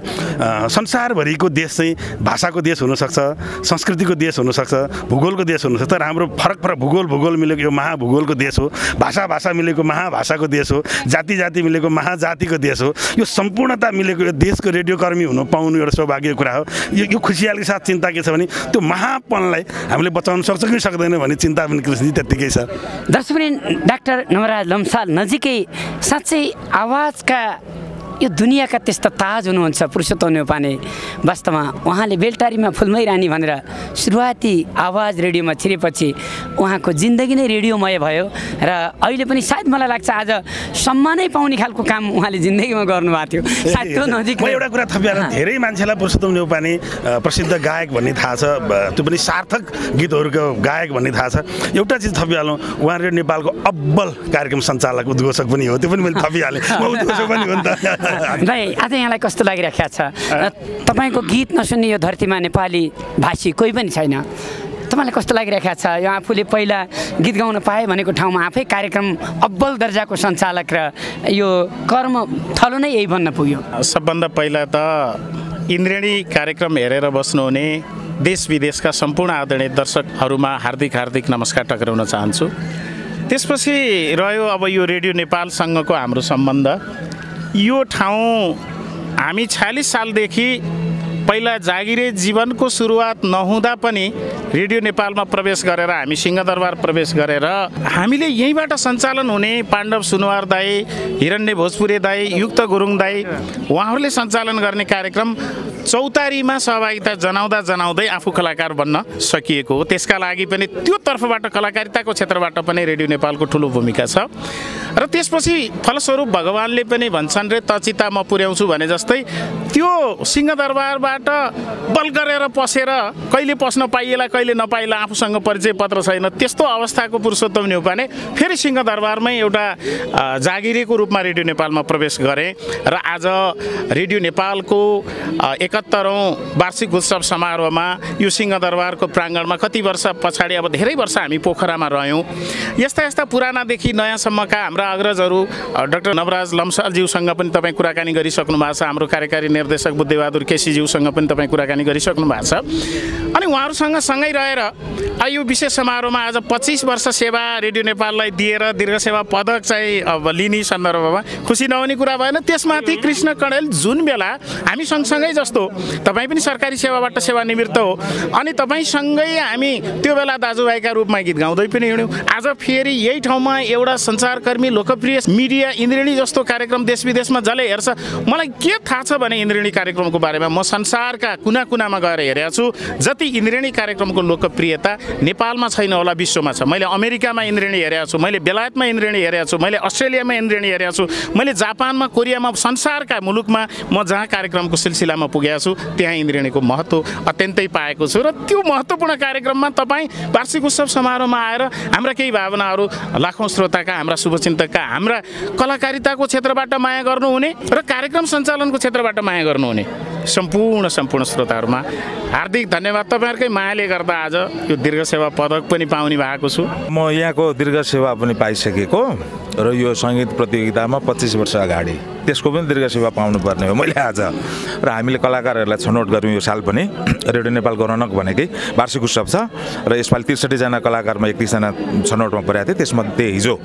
Speaker 13: संसारभरिको देश चाहिँ भाषाको देश हुनसक्छ, संस्कृतिको देश हुनसक्छ, भूगोलको देश हुनसक्छ। तर हाम्रो फरक भूगोल मिलेको यो महाभूगोलको देश हो। भाषा मिलेको महाभाषाको देश हो। जाति मिलेको महाजातिको देश हो। यो सम्पूर्णता मिलेको यो देशको रेडियोकर्मी हुन पाउनु एउटा सौभाग्यको कुरा हो। यो खुसियालीको साथ चिन्ता के छ भने त्यो महापनलाई हामीले बचाउन सक्छ कि सक्दैन भन्ने चिन्ता पनि कृष्णजी त्यत्तिकै छ।
Speaker 1: दर्शकवृन्द, डाक्टर नवराज लम्साल नजिकै साँच्चै आवाजका यो दुनियाँका त्यस्ता ताज हुनुहुन्छ पुरुषोत्तम नेउपाने। वास्तवमा उहाँले बेलटारीमा फुलमै रानी भनेर सुरुवाती आवाज रेडियोमा छिरेपछि उहाँको जिन्दगी नै रेडियोमय भयो र अहिले पनि सायद मलाई लाग्छ आज सम्मानै पाउने खालको काम उहाँले जिन्दगीमा गर्नुभएको थियो। सायद त्यो नजिक
Speaker 13: म एउटा कुरा थपिहाल्नु, धेरै मान्छेलाई पुरुषोत्तम नेउपाने प्रसिद्ध गायक भन्ने थाहा छ, त्यो पनि सार्थक गीतहरूको गायक भन्ने थाहा छ। एउटा चिज थपिहालौँ, उहाँ रेडियो नेपालको अब्बल कार्यक्रम सञ्चालक, उद्घोषक पनि हो। त्यो पनि मैले थपिहालेँ, म उद्घोषक पनि हो नि त।
Speaker 1: भाइ, आज यहाँलाई कस्तो लागिरहेको छ? तपाईँको गीत नसुन्ने यो धरतीमा नेपाली भाषी कोही पनि छैन। तपाईँलाई कस्तो लागिरहेको छ यो आफूले पहिला गीत गाउन पाएँ भनेको ठाउँमा आफै कार्यक्रम अब्बल दर्जाको सञ्चालक र यो कर्म थलो नै यही भन्न पुग्यो?
Speaker 6: सबभन्दा पहिला त इन्द्रेणी कार्यक्रम हेरेर बस्नुहुने देश विदेशका सम्पूर्ण आदरणीय दर्शकहरूमा हार्दिक नमस्कार टक्राउन चाहन्छु। त्यसपछि रह्यो अब यो रेडियो नेपालसँगको हाम्रो सम्बन्ध। यो ठाउँ हामी 46 सालदेखि पहिला जागिरे जीवनको सुरुवात नहुँदा पनि रेडियो नेपालमा प्रवेश गरेर हामी सिंहदरबार प्रवेश गरेर हामीले यहीँबाट सञ्चालन हुने पाण्डव सुनवार दाई, हिरण्य भोजपुरे दाई, युक्त गुरुङ दाई उहाँहरूले सञ्चालन गर्ने कार्यक्रम चौतारीमा सहभागिता जनाउँदै आफू कलाकार बन्न सकिएको हो। त्यसका लागि पनि त्यो तर्फबाट कलाकारिताको क्षेत्रबाट पनि रेडियो नेपालको ठुलो भूमिका छ। र त्यसपछि फलस्वरूप भगवानले पनि भन्छन् रे तचिता म पुर्याउँछु भने जस्तै त्यो सिंहदरबारबाट बल गरेर पसेर कहिले पस्न पाइएला कहिले नपाइएला आफूसँग परिचय पत्र छैन त्यस्तो अवस्थाको पुरुषोत्तम न्यौपाने फेरि सिंहदरबारमै एउटा जागिरेको रूपमा रेडियो नेपालमा प्रवेश गरे र आज रेडियो नेपालको 71औं वार्षिक उत्सव समारोहमा यो सिंहदरबारको प्राङ्गणमा कति वर्ष पछाडि अब धेरै वर्ष हामी पोखरामा रह्यौँ। यस्ता पुरानादेखि नयाँसम्मका हाम्रा अग्रजहरू डाक्टर नवराज लम्सालज्यूसँग पनि तपाईँ कुराकानी गरिसक्नु भएको छ। हाम्रो कार्यकारी निर्देशक बुद्धिबहादुर केसीज्यूसँग पनि तपाईँ कुराकानी गरिसक्नु भएको छ। अनि उहाँहरूसँग सँगै रहेर यो विशेष समारोहमा आज 25 वर्ष सेवा रेडियो नेपाललाई दिएर दीर्घ सेवा पदक चाहिँ अब लिने सन्दर्भमा खुसी नहुने कुरा भएन। त्यसमाथि कृष्ण कणेल जुन बेला हामी सँगसँगै जस्तो तपाईँ पनि सरकारी सेवाबाट सेवानिवृत्त हो अनि तपाईँसँगै हामी त्यो बेला दाजुभाइका रूपमा गीत गाउँदै पनि हिँड्यौँ। आज फेरि यही ठाउँमा एउटा सञ्चारकर्मी लोकप्रिय मिडिया इन्द्रेणी जस्तो कार्यक्रम देश विदेशमा जसले हेर्छ। मलाई के थाहा छ भने इन्द्रेणी कार्यक्रमको बारेमा म संसारका कुना कुनामा गएर हेरेको छु। जति इन्द्रेणी कार्यक्रमको लोकप्रियता नेपालमा छैन होला विश्वमा छ। मैले अमेरिकामा इन्द्रेणी हेरेको छु, मैले बेलायतमा इन्द्रेणी हेरेको छु, मैले अस्ट्रेलियामा इन्द्रेणी हेरेको छु, मैले जापानमा कोरियामा संसारका मुलुकमा म जहाँ कार्यक्रमको सिलसिलामा पुगेको छु त्यहाँ इन्द्रेणीको महत्त्व अत्यन्तै पाएको छु। र त्यो महत्त्वपूर्ण कार्यक्रममा तपाईँ वार्षिक उत्सव समारोहमा आएर हाम्रा केही भावनाहरू लाखौँ श्रोताका हाम्रा शुभचिन्तकका हाम्रा कलाकारिताको क्षेत्रबाट माया गर्नुहुने र कार्यक्रम सञ्चालनको क्षेत्रबाट माया गर्नुहुने सम्पूर्ण श्रोताहरूमा हार्दिक धन्यवाद। तपाईँहरूकै मायाले गर्दा आज यो दीर्घ सेवा पदक पनि पाउने भएको छु।
Speaker 16: म यहाँको दीर्घ सेवा पनि पाइसकेको र यो सङ्गीत प्रतियोगितामा 25 वर्ष अगाडि त्यसको पनि दीर्घ सेवा पाउनुपर्ने हो मैले आज। र हामीले कलाकारहरूलाई छनौट गऱ्यौँ यो साल पनि रेडियो नेपालको रौनक भनेकै वार्षिक उत्सव छ र यसपालि 63 जना कलाकारमा 31 जना छनौटमा परेका थिए। त्यसमध्ये हिजो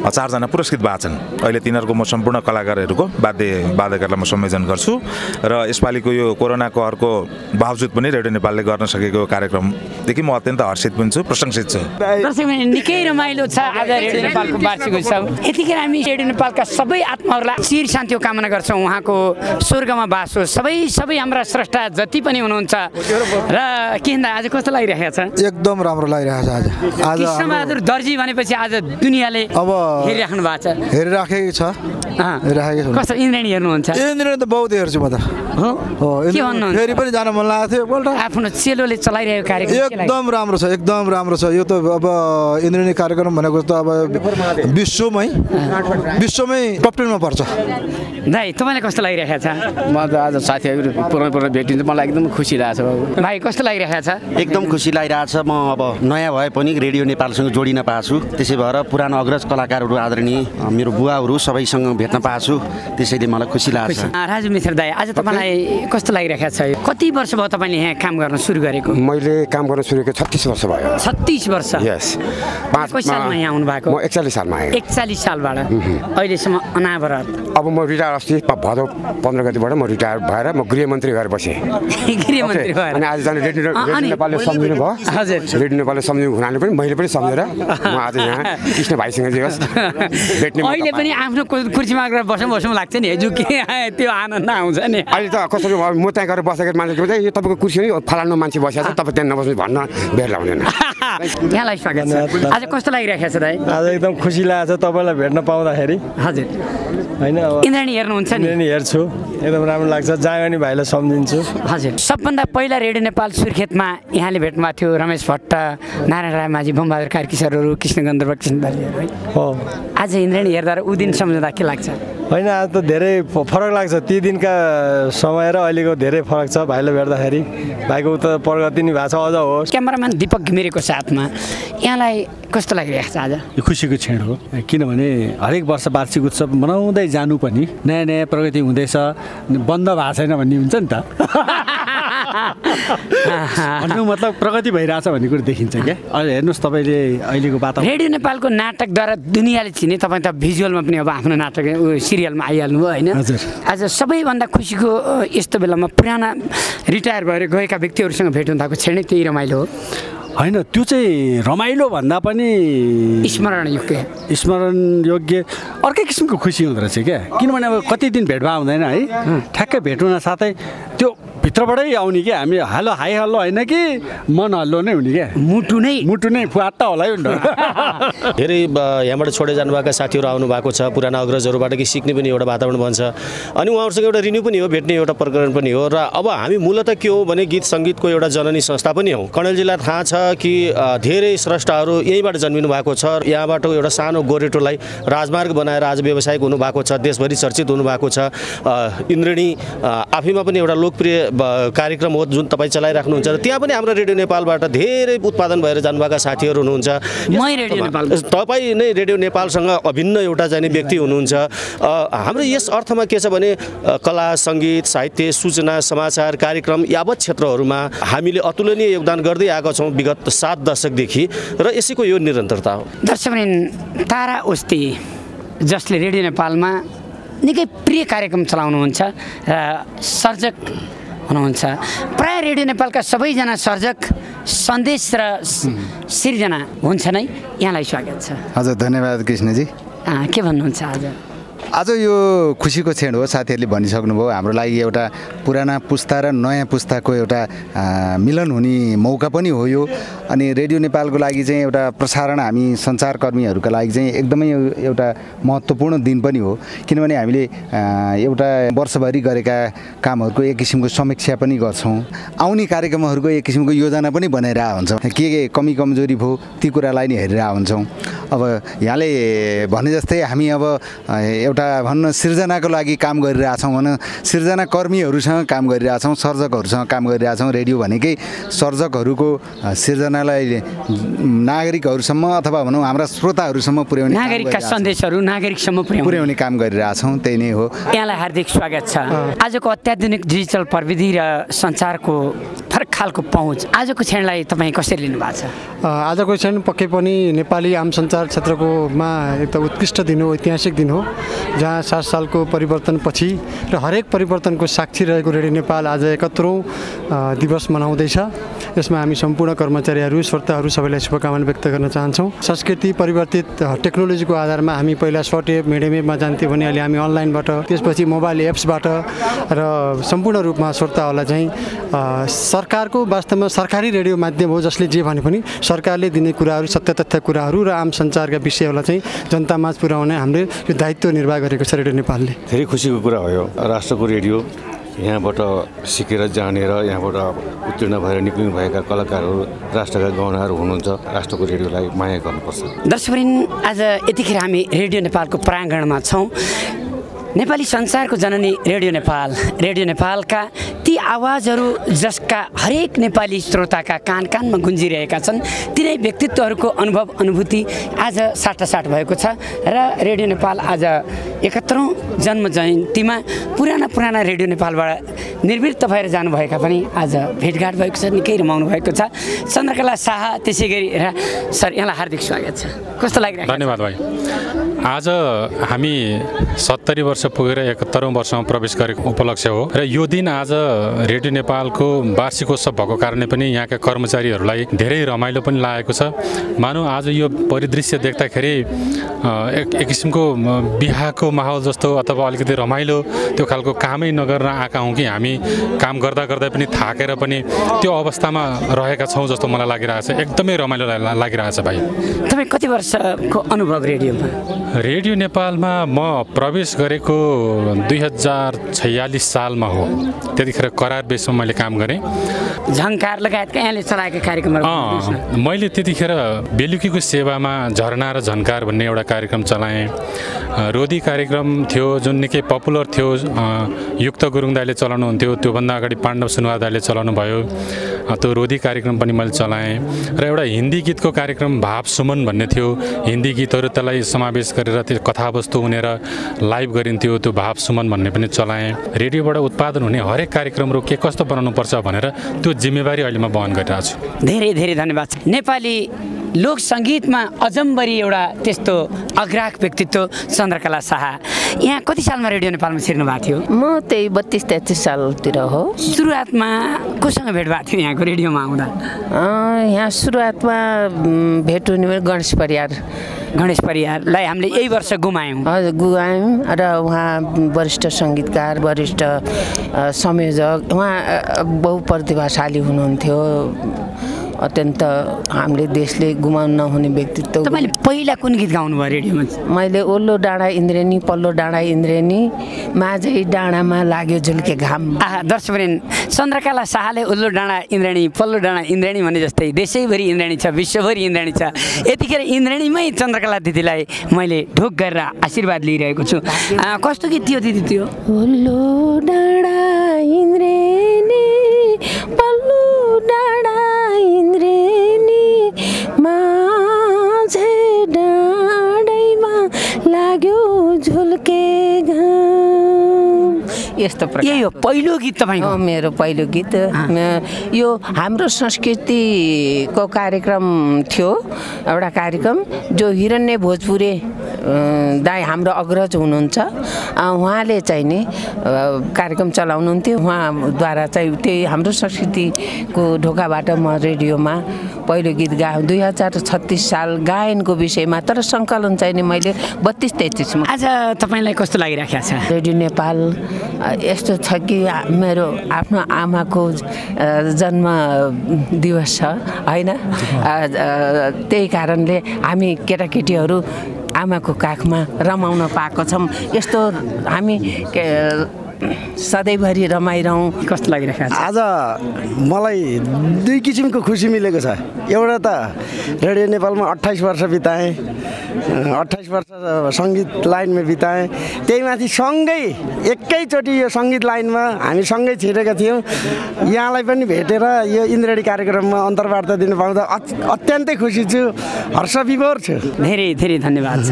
Speaker 16: 4 जना पुरस्कृत भएको छन्। अहिले तिनीहरूको म सम्पूर्ण कलाकारहरूको वादकहरूलाई म संयोजन गर्छु र यसपालिको यो कोरोनाको हरको बावजुद पनि रेडियो नेपालले गर्न सकेको कार्यक्रमदेखि म अत्यन्त हर्षित पनि छु, प्रशंसित छु।
Speaker 1: निकै रमाइलो छ आज रेडियो नेपालको वार्षिक उत्सव। यतिखेर हामी रेडियो नेपालका सबै आत्माहरूलाई चिर शान्ति कामना गर्छौँ। उहाँको स्वर्गमा बास होस्। सबै हाम्रा स्रष्टा जति पनि हुनुहुन्छ र के भन्दा आज कस्तो लागिरहेको छ?
Speaker 5: एकदम राम्रो लागिरहेको छ। आज
Speaker 1: कृष्णबहादुर दर्जी भनेपछि आज दुनियाँले अब हेरिराख्नु भएको छ।
Speaker 5: हेरिराखेको छ।
Speaker 1: कस्तो इन्द्रेणी हेर्नुहुन्छ?
Speaker 5: इन्द्रेणी त बहुत हेर्छु म त।
Speaker 1: के भन्नुहुन्छ?
Speaker 5: फेरि पनि जान मन लागेको थियो एकपल्ट।
Speaker 1: आफ्नो चेलोले चलाइरहेको कार्यक्रम
Speaker 5: एकदम राम्रो छ, एकदम राम्रो छ। यो त अब इन्द्रेणी कार्यक्रम भनेको त अब विश्वमै टप 10 मा पर्छ।
Speaker 1: दाइ तपाईँलाई कस्तो लागिरहेको छ?
Speaker 17: म त आज साथीहरू पुरानो भेटिन्छ मलाई एकदम खुसी लागेको छ।
Speaker 1: भाइ कस्तो लागिरहेको छ?
Speaker 18: एकदम खुसी लागिरहेको छ। म अब नयाँ भए पनि रेडियो नेपालसँग जोडिन पाएको छु। त्यसै भएर पुरानो अग्रज कलाकारहरू आदरणीय मेरो बुवाहरू सबैसँग भेट्न पाएको छु। त्यसैले मलाई खुसी लाग्छ।
Speaker 1: राजु मिश्र दाइ आज तपाईँलाई कस्तो लागिरहेको छ? कति वर्ष भयो तपाईँले यहाँ काम गर्न सुरु गरेको?
Speaker 19: मैले काम गर्न सुरु गरेको 36 वर्ष भयो।
Speaker 1: 36 वर्ष?
Speaker 19: यस।
Speaker 1: कति सालमा यहाँ आउनु भएको?
Speaker 19: म 41 सालमा आएँ।
Speaker 1: 41 सालबाट अहिलेसम्म अनावरत।
Speaker 19: अब म रिटायर अस्ति भदौ 15 गतिबाट म रिटायर भएर म गृहमन्त्री भएर बसेँ।
Speaker 1: गृहमन्त्री भएर
Speaker 19: अनि आज जाने रेडियो नेपालले सम्झिनु भयो।
Speaker 1: हजुर।
Speaker 19: रेडियो नेपालले सम्झिनु हुनाले पनि मैले पनि सम्झेर म आज यहाँ कृष्ण भाइसँग भेट्ने।
Speaker 1: अहिले पनि आफ्नो कुर्सीमा गएर बसौँ लाग्छ नि हिजो के त्यो आनन्द आउँछ नि।
Speaker 19: अहिले त कसरी म त्यहाँ गएर बसेको मान्छे चाहिँ यो तपाईँको कुर्सी फलानु मान्छे बसेको छ तपाईँ त्यहाँ नबस्नु भन्न बेर लाउँदैन।
Speaker 1: यहाँलाई स्वागत छ। आज कस्तो लागिरहेको छ दाइ?
Speaker 20: आज एकदम खुसी लागेको छ तपाईँलाई भेट्न पाउँदाखेरि।
Speaker 1: हजुर।
Speaker 20: होइन
Speaker 1: इन्द्रेणी हेर्नुहुन्छ नि?
Speaker 10: इन्द्रेणी हेर्छु, एकदम राम्रो लाग्छ। जागनी भाइलाई सम्झिन्छु।
Speaker 1: हजुर, सबभन्दा पहिला रेडियो नेपाल सुर्खेतमा यहाँले भेट्नुभएको थियो रमेश भट्ट, नारायण राय माझी, बमबहादुर कार्की सरहरू, कृष्ण गन्धर्व कृष्ण बालीहरू है।
Speaker 10: हो।
Speaker 1: आज इन्द्रेणी हेर्दा र ऊ दिन सम्झँदा के लाग्छ?
Speaker 10: होइन, आज त धेरै फरक लाग्छ। ती दिनका समय र अहिलेको धेरै फरक छ। भाइलाई भेट्दाखेरि भाइको त प्रगति नै भएको छ, अझ होस्।
Speaker 1: क्यामेराम्यान दीपक घिमिरेको साथमा यहाँलाई कस्तो लागिरहेको छ आज?
Speaker 20: यो खुसीको क्षण हो, किनभने हरेक वर्ष वार्षिक उत्सव मनाउँदै जानु पनि नयाँ नयाँ प्रगति हुँदैछ, बन्द भएको छैन भन्ने हुन्छ नि त। भन्नु मतलब प्रगति भइरहेछ भन्ने कुरो देखिन्छ क्या। अहिले हेर्नुहोस् तपाईँले अहिलेको वातावरण।
Speaker 1: रेडियो नेपालको नाटकद्वारा दुनियाँले चिने। तपाईँ त भिजुअलमा पनि अब आफ्नो नाटक सिरियलमा आइहाल्नु भयो होइन? आज सबैभन्दा खुसीको यस्तो बेलामा पुराना रिटायर भएर गएका व्यक्तिहरूसँग भेट हुँदाको क्षण नै त्यही रमाइलो हो
Speaker 20: होइन? त्यो चाहिँ रमाइलो भन्दा पनि
Speaker 1: स्मरण
Speaker 20: योग्य अर्कै किसिमको खुसी हुँदो रहेछ क्या। किनभने अब कति दिन भेटभाव हुँदैन है, ठ्याक्कै भेट हुन साथै त्यो भित्रबाटै आउने क्या। हामी हालो हाई हल्लो होइन कि मन हल्लो नै हुने क्या, मुटु नै फुवाट्टा होला है।
Speaker 21: धेरै यहाँबाट छोडेर जानुभएका साथीहरू आउनु भएको छ, पुराना अग्रजहरूबाट कि सिक्ने पनि एउटा वातावरण बन्छ अनि उहाँहरूसँग एउटा रिन्यू पनि हो, भेट्ने एउटा प्रकरण पनि हो। र अब हामी मूलतः के हो भने गीत सङ्गीतको एउटा जननी संस्था पनि हौ। कणेलजीलाई थाहा छ कि धेरै स्रष्टाहरू यहीँबाट जन्मिनु भएको छ। यहाँबाट एउटा सानो गोरेटोलाई राजमार्ग बनाएर आज व्यावसायिक हुनुभएको छ, देशभरि चर्चित हुनुभएको छ। इन्द्रेणी आफैमा पनि एउटा लोकप्रिय कार्यक्रम हो जुन तपाईँ चलाइराख्नुहुन्छ र त्यहाँ पनि हाम्रो रेडियो नेपालबाट धेरै उत्पादन भएर जानुभएका साथीहरू हुनुहुन्छ। तपाईँ नै रेडियो नेपालसँग अभिन्न एउटा जाने व्यक्ति हुनुहुन्छ। हाम्रो यस अर्थमा के छ भने कला, सङ्गीत, साहित्य, सूचना, समाचार, कार्यक्रम यावत क्षेत्रहरूमा हामीले अतुलनीय योगदान गर्दै आएका छौँ विगत 7 दशकदेखि र यसैको यो निरन्तरता हो।
Speaker 1: दर्शकवृन्द, तारा ओस्ती जसले रेडियो नेपालमा निकै प्रिय कार्यक्रम चलाउनुहुन्छ र सर्जक हुनुहुन्छ। प्राय रेडियो नेपालका सबैजना सर्जक, सन्देश र सिर्जना हुन्छ नै। यहाँलाई स्वागत छ।
Speaker 22: हजुर, धन्यवाद कृष्णजी।
Speaker 1: के भन्नुहुन्छ
Speaker 22: आज यो खुसीको क्षण हो। साथीहरूले भनिसक्नुभयो, हाम्रो लागि एउटा पुराना पुस्ता र नयाँ पुस्ताको एउटा मिलन हुने मौका पनि हो यो। अनि रेडियो नेपालको लागि चाहिँ एउटा प्रसारण, हामी सञ्चारकर्मीहरूका लागि चाहिँ एकदमै एउटा महत्त्वपूर्ण दिन पनि हो। किनभने हामीले एउटा वर्षभरि गरेका कामहरूको एक किसिमको समीक्षा पनि गर्छौँ, आउने कार्यक्रमहरूको एक किसिमको योजना पनि बनाइरहेको हुन्छौँ। के कमी कमजोरी भयो ती कुरालाई नै हेरिरहेको हुन्छौँ। अब यहाँले भने जस्तै हामी अब एउटा भन्न सिर्जनाको लागि काम गरिरहेछौँ भन, सिर्जना कर्मीहरूसँग काम गरिरहेछौँ, सर्जकहरूसँग काम गरिरहेछौँ। रेडियो भनेकै सर्जकहरूको सिर्जनालाई नागरिकहरूसम्म अथवा भनौँ हाम्रा श्रोताहरूसम्म पुर्याउने,
Speaker 1: नागरिकका सन्देशहरू नागरिकसम्म पुर्याउने
Speaker 22: काम गरिरहेछौँ। त्यही नै हो।
Speaker 1: यहाँलाई हार्दिक स्वागत छ। आजको अत्याधुनिक डिजिटल प्रविधि र सञ्चारको फरक खालको पहुँच, आजको क्षणलाई तपाईँ कसरी लिनुभएको छ?
Speaker 7: आजको क्षण पक्कै पनि नेपाली आम सञ्चार क्षेत्रकोमा एकदम उत्कृष्ट दिन हो, ऐतिहासिक दिन हो, जहाँ 7 सालको परिवर्तनपछि र हरेक परिवर्तनको साक्षी रहेको रेडियो नेपाल आज 71औं दिवस मनाउँदैछ। यसमा हामी सम्पूर्ण कर्मचारीहरू, श्रोताहरू सबैलाई शुभकामना व्यक्त गर्न चाहन्छौँ। संस्कृति परिवर्तित टेक्नोलोजीको आधारमा हामी पहिला सर्ट वेभ, मिडियम वेभमा जान्थ्यौँ भने अहिले हामी अनलाइनबाट, त्यसपछि मोबाइल एप्सबाट र सम्पूर्ण रूपमा श्रोताहरूलाई चाहिँ सरकारको वास्तवमा सरकारी रेडियो माध्यम हो, जसले जे भने पनि सरकारले दिने कुराहरू, सत्य तथ्य कुराहरू र आम सञ्चारका विषयहरूलाई चाहिँ जनतामाझ पुर्याउने हाम्रो यो दायित्व निर्वाह गरेको छ रेडियो नेपालले।
Speaker 23: धेरै खुसीको कुरा हो यो। राष्ट्रको रेडियो यहाँबाट सिकेर जानेर यहाँबाट उत्तीर्ण भएर निक्लिनु भएका कलाकारहरू, राष्ट्रका गहनाहरू हुनुहुन्छ। राष्ट्रको रेडियोलाई माया गर्नुपर्छ।
Speaker 1: दर्शकवृन्द, आज यतिखेर हामी रेडियो नेपालको प्राङ्गणमा छौँ। नेपाली संसारको जननी रेडियो नेपालका ती आवाजहरू जसका हरेक नेपाली श्रोताका कान कानमा गुन्जिरहेका छन्, तिनै व्यक्तित्वहरूको अनुभव अनुभूति आज साटासाट भएको छ। र रेडियो नेपाल आज 71औं जन्म जयन्तीमा पुराना रेडियो नेपालबाट निर्वृत्त भएर जानुभएका पनि आज भेटघाट भएको छ, निकै रमाउनु भएको छ। चन्द्रकला शाह, त्यसै गरी सर, यहाँलाई हार्दिक स्वागत छ। कस्तो लागिरहेको छ?
Speaker 24: धन्यवाद भाइ। आज हामी 70 वर्ष पुगेर 71औं वर्षमा प्रवेश गरेको उपलक्ष्य हो र यो दिन आज रेडियो नेपालको वार्षिकोत्सव भएको कारणले पनि यहाँका कर्मचारीहरूलाई धेरै रमाइलो पनि लागेको छ। मानौ आज यो परिदृश्य देख्दाखेरि एक किसिमको बिहाको माहौल जस्तो अथवा अलिकति रमाइलो त्यो खालको कामै नगर्न आएका हौँ कि हामी काम गर्दा गर्दै पनि थाकेर पनि त्यो अवस्थामा रहेका छौँ जस्तो मलाई लागिरहेको छ। एकदमै रमाइलो लागिरहेको छ भाइ।
Speaker 1: तपाईँ कति वर्षको अनुभव रेडियोमा?
Speaker 24: रेडियो नेपालमा म प्रवेश गरेको 2046 सालमा हो। त्यतिखेर करार बेसमा मैले काम गरेँ।
Speaker 1: झङ्कार लगायतका यहाँले चलाएका कार्यक्रमहरू
Speaker 24: मैले त्यतिखेर बेलुकीको सेवामा झरना र झन्कार भन्ने एउटा कार्यक्रम चलाएँ। रोदी कार्यक्रम थियो जुन निकै पपुलर थियो, युक्त गुरुङ दाइले चलाउनुहुन्थ्यो। त्योभन्दा अगाडि पाण्डव सुनवार दाइले चलाउनु भयो। त्यो रोदी कार्यक्रम पनि मैले चलाएँ। र एउटा हिन्दी गीतको कार्यक्रम भाव सुमन भन्ने थियो। हिन्दी गीतहरू त्यसलाई समावेश गरेर त्यो कथावस्तु हुनेर लाइभ गरिन्थ्यो। त्यो भाव सुमन भन्ने पनि चलाएँ। रेडियोबाट उत्पादन हुने हरेक कार्यक्रमहरू के कस्तो बनाउनुपर्छ भनेर त्यो जिम्मेवारी अहिले म वहन गरिरहेको छु।
Speaker 1: धेरै धेरै धन्यवाद। नेपाली लोक सङ्गीतमा अजम्बरी एउटा त्यस्तो अग्राहक व्यक्तित्व चन्द्रकला शाह। यहाँ कति सालमा रेडियो नेपालमा छिर्नु भएको थियो?
Speaker 2: म त्यही 32-33 सालतिर हो।
Speaker 1: सुरुवातमा कोसँग भेट भएको थियो यहाँको रेडियोमा आउँदा?
Speaker 2: यहाँ सुरुवातमा भेट हुने गणेश परियारलाई हामीले यही वर्ष गुमायौँ। हजुर गुमायौँ। र उहाँ वरिष्ठ सङ्गीतकार, वरिष्ठ संयोजक, उहाँ बहुप्रतिभाशाली हुनुहुन्थ्यो। अत्यन्त हामीले देशले गुमाउन नहुने व्यक्तित्व।
Speaker 1: तपाईँले पहिला कुन गीत गाउनु भयो रेडियोमा?
Speaker 2: मैले ओल्लो डाँडा इन्द्रेणी, पल्लो डाँडा इन्द्रेणी, माझै डाँडामा लाग्यो झुल्के घाम।
Speaker 1: दर्शकवृन्द, चन्द्रकला शाहले ओल्लो डाँडा इन्द्रेणी, पल्लो डाँडा इन्द्रेणी भने जस्तै देशैभरि इन्द्रेणी छ, विश्वभरि इन्द्रेणी छ। यतिखेर इन्द्रेणीमै चन्द्रकला दिदीलाई मैले ढोक गरेर आशीर्वाद लिइरहेको छु। कस्तो गीत थियो दिदी त्यो?
Speaker 2: ओल्लो डाँडा इन्द्रेणी, पल्लो डाँडा इन्द्रेणी, माझे डाँडैमा लाग्यो झुल्के घाम। यस्तो प्रकार।
Speaker 1: यही हो पहिलो गीत तपाईँको?
Speaker 2: मेरो पहिलो गीत। यो हाम्रो संस्कृतिको कार्यक्रम थियो, एउटा कार्यक्रम जो हिरण्य भोजपुरे दाई हाम्रो अग्रज हुनुहुन्छ। उहाँले चाहिँ नि कार्यक्रम चलाउनुहुन्थ्यो। उहाँद्वारा चाहिँ त्यही हाम्रो संस्कृतिको ढोकाबाट म रेडियोमा पहिलो गीत गाएँ 2036 साल गायनको विषयमा। तर सङ्कलन चाहिँ नि मैले 32-33मा।
Speaker 1: आज तपाईँलाई कस्तो लागिरहेको छ?
Speaker 2: रेडियो नेपाल यस्तो छ कि मेरो आफ्नो आमाको जन्म दिवस छ होइन। त्यही कारणले हामी केटाकेटीहरू आमाको काखमा रमाउन पाएको छौँ। यस्तो हामी सधैँभरि रमाइरहँ।
Speaker 3: कस्तो लागिरहेको छ? आज मलाई दुई किसिमको खुसी मिलेको छ। एउटा त रेडियो नेपालमा 28 वर्ष बिताएँ, 28 वर्ष सङ्गीत लाइनमा बिताएँ। त्यही माथि सँगै एकैचोटि यो सङ्गीत लाइनमा हामी सँगै छिरेका थियौँ। यहाँलाई पनि भेटेर यो इन्द्रेणी कार्यक्रममा अन्तर्वार्ता दिनु पाउँदा अत्यन्तै खुसी छु, हर्षविभोर छु।
Speaker 1: धेरै धेरै धन्यवाद छ।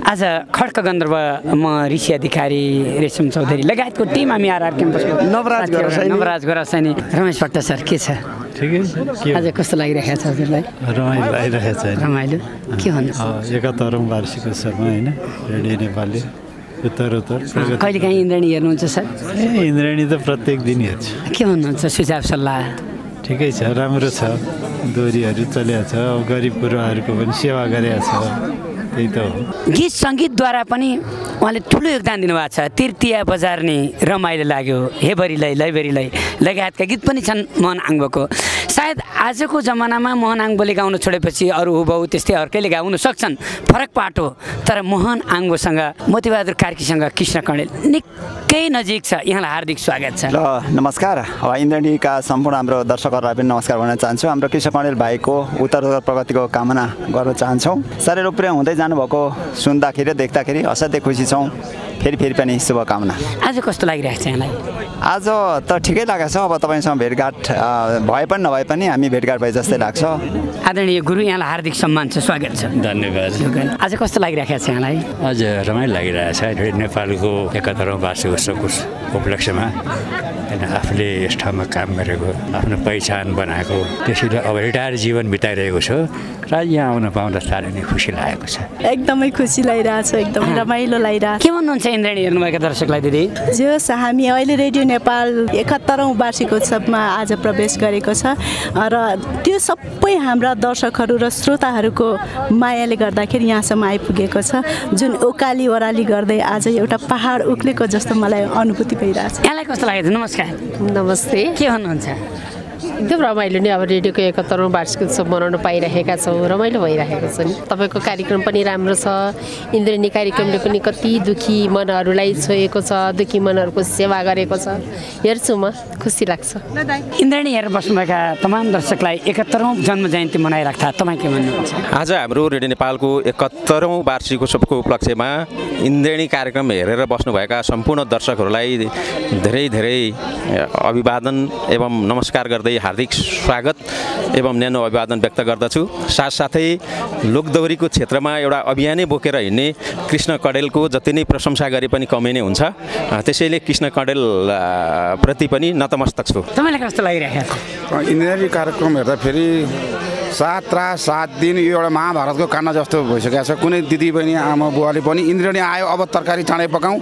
Speaker 1: आज खड्क गन्धर्व, म ऋषि अधिकारी, रेशम चौधरी लगायतको टिम हामी आरआर क्याम्पसको नवराज गोरासानी, रमेश भट्ट सर, के छ?
Speaker 8: ठिकै छ।
Speaker 1: आज कस्तो लागिरहेको छ हजुरलाई?
Speaker 8: रमाइलो लागिरहेको छ।
Speaker 1: रमाइलो के भन्नु?
Speaker 8: 71औं वार्षिक उत्सवमा होइन रेडियो नेपालले उत्तरोत्तर।
Speaker 1: कहिलेकाहीँ इन्द्रेणी हेर्नुहुन्छ सर?
Speaker 8: इन्द्रेणी त प्रत्येक दिन हेर्छु।
Speaker 1: के भन्नुहुन्छ सुझाव सल्लाह?
Speaker 8: ठिकै छ, राम्रो छ। दोहोरीहरू चलेको छ, गरिब गुरुवाहरूको पनि सेवा गरेको छ। त्यही त हो।
Speaker 1: गीत सङ्गीतद्वारा पनि उहाँले ठुलो योगदान दिनुभएको छ। तृतीया बजार नि रमाइलो लाग्यो, हेबरीलाई लैबरीलाई लगायतका गीत पनि छन् मोहन आङ्बोको। सायद आजको जमानामा मोहन आङ्बोले गाउन छोडेपछि अरू हुबहु त्यस्तै अर्कैले गाउन सक्छन्, फरक पाटो। तर मोहन आङ्बोसँग, मोतीबहादुर कार्कीसँग कृष्ण कणेल निकै नजिक छ। यहाँलाई हार्दिक स्वागत छ।
Speaker 9: ल नमस्कार। इन्द्रेणीका सम्पूर्ण हाम्रो दर्शकहरूलाई पनि नमस्कार भन्न चाहन्छु। हाम्रो कृष्ण कणेल भाइको उत्तरोत्तर प्रगतिको कामना गर्न चाहन्छौँ। साह्रै लोकप्रिय हुँदै जानुभएको सुन्दाखेरि देख्दाखेरि असाध्यै खुसी छौँ। फेरि पनि शुभकामना।
Speaker 1: आज कस्तो लागिरहेको छ यहाँलाई?
Speaker 9: आज त ठिकै लागेको छ। अब तपाईँसँग भेटघाट भए पनि नभए पनि हामी भेटघाट भए जस्तै लाग्छ।
Speaker 1: आदरणीय गुरु, यहाँलाई हार्दिक सम्मान छ, स्वागत छ।
Speaker 8: धन्यवाद।
Speaker 1: आज कस्तो लागिरहेको छ यहाँलाई?
Speaker 8: आज रमाइलो लागिरहेको छ। नेपालको 71औं वार्षिक उत्सवको उपलक्ष्यमा होइन आफूले यस ठाउँमा काम गरेको, आफ्नो पहिचान बनाएको, त्यसैले अब रिटायर जीवन बिताइरहेको छु र यहाँ आउन पाउँदा साह्रै नै खुसी लागेको छ।
Speaker 25: एकदमै खुसी लागिरहेको छ, एकदमै रमाइलो लागिरहेको छ।
Speaker 1: के भन्नुहुन्छ इन्द्रेणी हेर्नुभएका दर्शकलाई दिदी?
Speaker 25: जो हामी अहिले रेडियो नेपाल 71औं वार्षिक उत्सवमा आज प्रवेश गरेको छ र त्यो सबै हाम्रा दर्शकहरू र श्रोताहरूको मायाले गर्दाखेरि यहाँसम्म आइपुगेको छ। जुन ओकाली ओराली गर्दै आज एउटा पहाड उक्लेको जस्तो मलाई अनुभूति भइरहेछ।
Speaker 1: यहाँलाई कस्तो लागेको? नमस्कार।
Speaker 25: नमस्ते।
Speaker 1: के भन्नुहुन्छ?
Speaker 4: एकदम रमाइलो नै अब रेडियोको 71औं वार्षिक उत्सव मनाउन पाइरहेका छौँ रमाइलो भइरहेको छ नि तपाईँको कार्यक्रम पनि राम्रो छ इन्द्रेणी कार्यक्रमले पनि कति दुखी मनहरूलाई छोएको छ दुखी मनहरूको सेवा गरेको छ हेर्छु म खुसी लाग्छ
Speaker 1: इन्द्रेणी हेरेर बस्नुभएका तमाम दर्शकलाई 71औं जन्म जयन्ती मनाइराख्दा तपाईँ के भन्नुहुन्छ
Speaker 11: आज हाम्रो रेडियो नेपालको 71औं वार्षिक उत्सवको उपलक्ष्यमा इन्द्रेणी कार्यक्रम हेरेर बस्नुभएका सम्पूर्ण दर्शकहरूलाई धेरै धेरै अभिवादन एवं नमस्कार गर्दै हार्दिक स्वागत एवं न्यानो अभिवादन व्यक्त गर्दछु साथसाथै लोकदोहोरीको क्षेत्रमा एउटा अभियानै बोकेर हिँड्ने कृष्ण कडेलको जति नै प्रशंसा गरे पनि कमै नै हुन्छ त्यसैले कृष्ण कडेल प्रति पनि नतमस्तक छु
Speaker 1: तपाईँलाई कस्तो लागिरहेको छ
Speaker 12: इन्द्रेणी कार्यक्रम हेर्दा फेरि 7 रात 7 दिन यो एउटा महाभारतको काण्ड जस्तो भइसकेको छ कुनै दिदी बहिनी आमा बुवाले पनि इन्द्रेणी आयो अब तरकारी चाँडै पकाउँ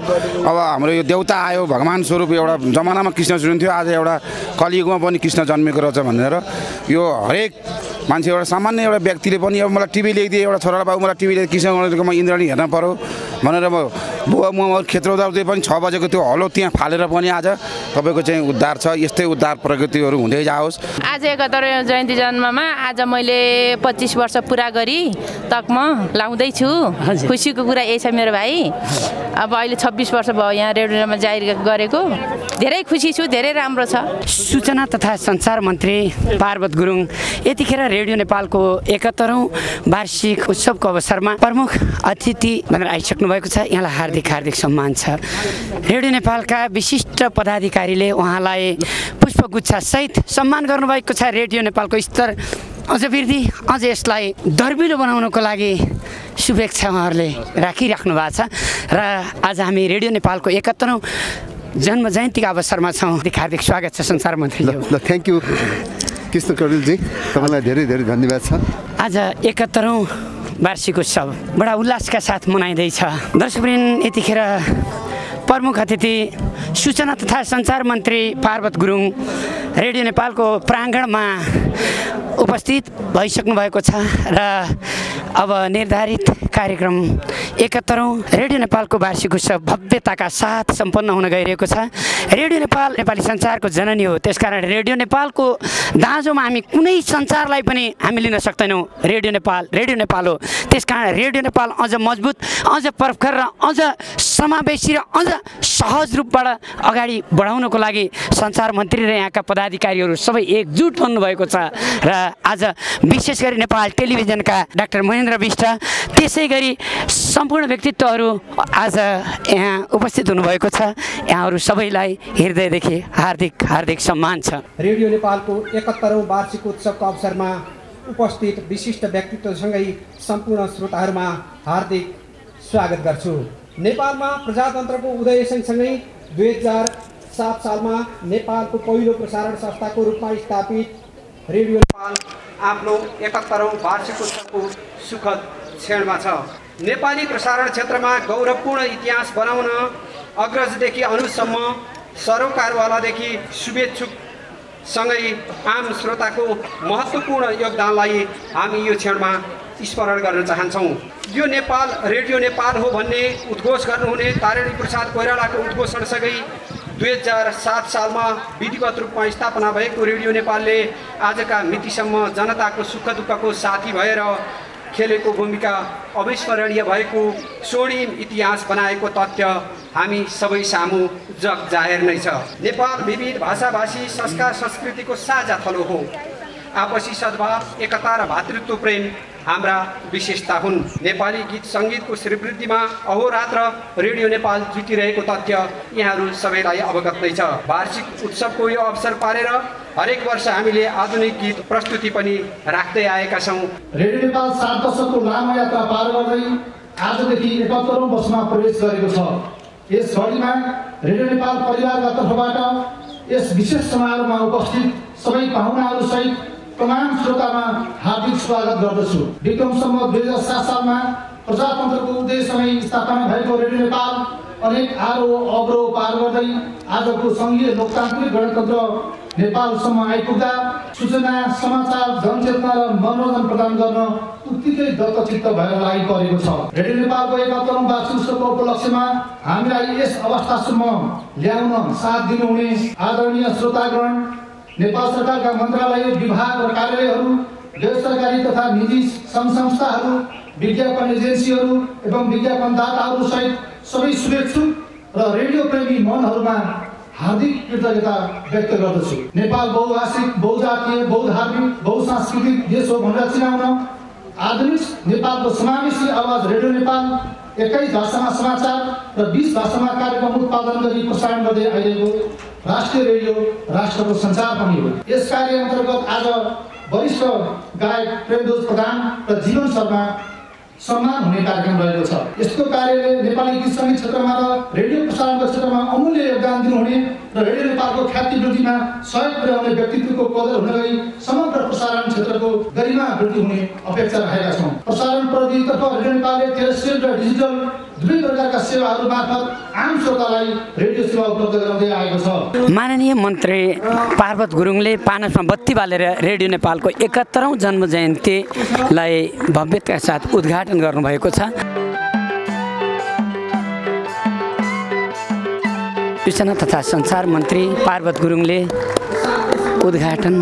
Speaker 12: अब हाम्रो यो देउता आयो भगवान स्वरूप एउटा जमानामा कृष्ण सुनिन्थ्यो आज एउटा कलियुगमा पनि कृष्ण जन्मेको रहेछ भनेर यो हरेक मान्छे एउटा सामान्य एउटा व्यक्तिले पनि अब मलाई टिभी ल्याइदिए एउटा छोरालाई बाबु मलाई टिभी ल्याइदिए कृष्ण कडेलको म इन्द्रेणी हेर्न पर्यो भनेर म बुवा म खेत रोदाउँदै पनि 6 बजेको त्यो हलो त्यहाँ फालेर पनि आज तपाईँको चाहिँ उद्धार छ यस्तै उद्धार प्रगतिहरू हुँदै जाओस्
Speaker 14: आज 71औं जयन्ती जन्ममा आज मैले 25 वर्ष पुरा गरी तकमा लाउँदैछु खुसीको कुरा यही छ मेरो भाइ अब अहिले 26 वर्ष भयो यहाँ रेडियोमा जाहिर गरेको धेरै खुसी छु धेरै राम्रो छ
Speaker 1: सूचना तथा सञ्चार मन्त्री पार्वत गुरुङ यतिखेर रेडियो नेपालको 71औं वार्षिक उत्सवको अवसरमा प्रमुख अतिथि भनेर आइसक्नु भएको छ यहाँलाई हार्दिक हार्दिक सम्मान छ रेडियो नेपालका विशिष्ट पदाधिकारीले उहाँलाई पुष्पगुच्छा सहित सम्मान गर्नुभएको छ रेडियो नेपालको स्तर अझ वृद्धि अझ यसलाई दर्बिलो बनाउनको लागि शुभेच्छा उहाँहरूले राखिराख्नु भएको छ र आज हामी रेडियो नेपालको 71औं जन्म जयन्तीका अवसरमा छौँ हार्दिक स्वागत छ सञ्चार मन्त्रीज्यू
Speaker 15: ल थ्याङ्क यू कृष्ण कडेलजी तपाईँलाई धेरै धेरै धन्यवाद छ
Speaker 1: आज 71औं वार्षिक उत्सव बडा उल्लासका साथ मनाइँदैछ दर्शकवृन्द यतिखेर प्रमुख अतिथि सूचना तथा सञ्चार मन्त्री पार्वत गुरुङ रेडियो नेपालको प्राङ्गणमा उपस्थित भइसक्नु भएको छ र अब निर्धारित कार्यक्रम 71औं रेडियो नेपालको वार्षिक उत्सव भव्यताका साथ सम्पन्न हुन गइरहेको छ रेडियो नेपाल नेपाली सञ्चारको जननी हो त्यसकारण रेडियो नेपालको दाँजोमा हामी कुनै सञ्चारलाई पनि हामी लिन सक्दैनौँ रेडियो नेपाल हो त्यसकारण रेडियो नेपाल अझ मजबुत अझ प्रखर र अझ समावेशी र अझ सहज रूपबाट अगाडि बढाउनको लागि सञ्चार मन्त्री र यहाँका पदाधिकारीहरू सबै एकजुट बन्नुभएको छ र आज विशेष गरी नेपाल टेलिभिजनका डाक्टर महेन्द्र विष्ट त्यसै गरी सम्पूर्ण व्यक्तित्वहरू आज यहाँ उपस्थित हुनुभएको छ यहाँहरू सबैलाई हृदयदेखि हार्दिक हार्दिक सम्मान छ
Speaker 26: रेडियो नेपालको 71औं वार्षिक उत्सवको अवसरमा उपस्थित विशिष्ट व्यक्तित्वसँगै सम्पूर्ण श्रोताहरूमा हार्दिक स्वागत गर्छु नेपालमा प्रजातन्त्रको उदय सँगसँगै 2007 सालमा नेपालको पहिलो प्रसारण संस्थाको रूपमा स्थापित रेडियो नेपाल आफ्नो 71औं वार्षिक उत्सवको सुखद क्षणमा छ नेपाली प्रसारण क्षेत्रमा गौरवपूर्ण इतिहास बनाउन अग्रजदेखि अनुजसम्म सरोकारवालादेखि शुभेच्छुकसँगै आम श्रोताको महत्त्वपूर्ण योगदानलाई हामी यो क्षणमा स्मरण गर्न चाहन्छौँ यो नेपाल रेडियो नेपाल हो भन्ने उद्घोष गर्नुहुने तारिणी प्रसाद कोइरालाको उद्घोषणसँगै 2007 सालमा विधिवत रूपमा स्थापना भएको रेडियो नेपालले आजका मितिसम्म जनताको सुख दुःखको साथी भएर खेलेको भूमिका अविस्मरणीय भएको स्वर्णिम इतिहास बनाएको तथ्य हामी सबै सामु जग जाहेर नै छ नेपाल विविध भाषाभाषी संस्कार संस्कृतिको साझा थलो हो आपसी सद्भाव एकता र भातृत्व प्रेम हाम्रा विशेषता हुन् नेपाली गीत सङ्गीतको श्रीवृद्धिमा अहोरात्र रेडियो नेपाल जुटिरहेको तथ्य यहाँहरू सबैलाई अवगत नै छ वार्षिक उत्सवको यो अवसर पारेर हरेक वर्ष हामीले आधुनिक गीत प्रस्तुति पनि राख्दै आएका छौँ
Speaker 27: रेडियो नेपाल 7 दशकको लामो यात्रा पार गर्दै आजदेखि 71औं वर्षमा प्रवेश गरेको छ यस घडीमा रेडियो नेपाल परिवारका तर्फबाट यस विशेष समारोहमा उपस्थित सबै पाहुनाहरूसहित तमाम श्रोतामा हार्दिक स्वागत गर्दछु विक्रम सम्वत 2007 सालमा प्रजातन्त्रको उदयसँगै स्थापना भएको रेडियो नेपाल अनेक आरोह अवरोह पार गर्दै आजको सङ्घीय लोकतान्त्रिक गणतन्त्र नेपालसम्म आइपुग्दा सूचना समाचार जनचेतना र मनोरञ्जन प्रदान गर्न उत्तिकै दत्तचित्त भएर लागि परेको छ रेडियो नेपालको 71औं वार्षिक उत्सवको उपलक्ष्यमा हामीलाई यस अवस्थासम्म ल्याउन साथ दिनुहुने आदरणीय श्रोतागण नेपाल सरकारका मन्त्रालय, विभाग र कार्यालयहरू, गैर सरकारी तथा निजी सङ्घ संस्थाहरू, विज्ञापन एजेन्सीहरू एवं विज्ञापनदाताहरू सहित सबै शुभेच्छुक र रेडियो प्रेमी मनहरूमा हार्दिक कृतज्ञता व्यक्त गर्दछु। नेपाल बहुभाषिक, बहुजातीय, बहुधार्मिक, बहुसांस्कृतिक देश हो भनेर चिनाउन आधुनिक नेपालको समावेशी आवाज रेडियो नेपाल 21 भाषामा समाचार र 20 भाषामा कार्यक्रम उत्पादन गरी प्रसारण गर्दै आइरहेको राष्ट्रिय रेडियो राष्ट्रको सञ्चार पनि हो। यस कार्य अन्तर्गत आज वरिष्ठ गायक प्रेमध्वज प्रधान र जीवन शर्मा सम्मान हुने कार्यक्रम रहेको छ। यस्तो कार्यले नेपाली गीत सङ्गीत क्षेत्रमा र रेडियो प्रसारणको क्षेत्रमा अमूल्य योगदान दिनुहुने र रेडियो नेपालको ख्याति वृद्धिमा सहयोग पुर्याउने व्यक्तित्वको कदर हुन गई समग्र प्रसारण क्षेत्रको गरिमा वृद्धि हुने अपेक्षा राखेका छौँ। प्रसारण प्रविधितर्फ रेडियो नेपालले टेरेस्ट्रियल र डिजिटल दुवै प्रकारका सेवाहरू मार्फत आम श्रोतालाई रेडियो सेवा उपलब्ध गराउँदै आएको छ।
Speaker 1: माननीय मन्त्री पार्वत गुरुङले पानसमा बत्ती बालेर रेडियो नेपालको 71औं जन्म जयन्तीलाई भव्यताका साथ उद्घाटन गर्नुभएको छ। सूचना तथा सञ्चार मन्त्री पार्वत गुरुङले उद्घाटन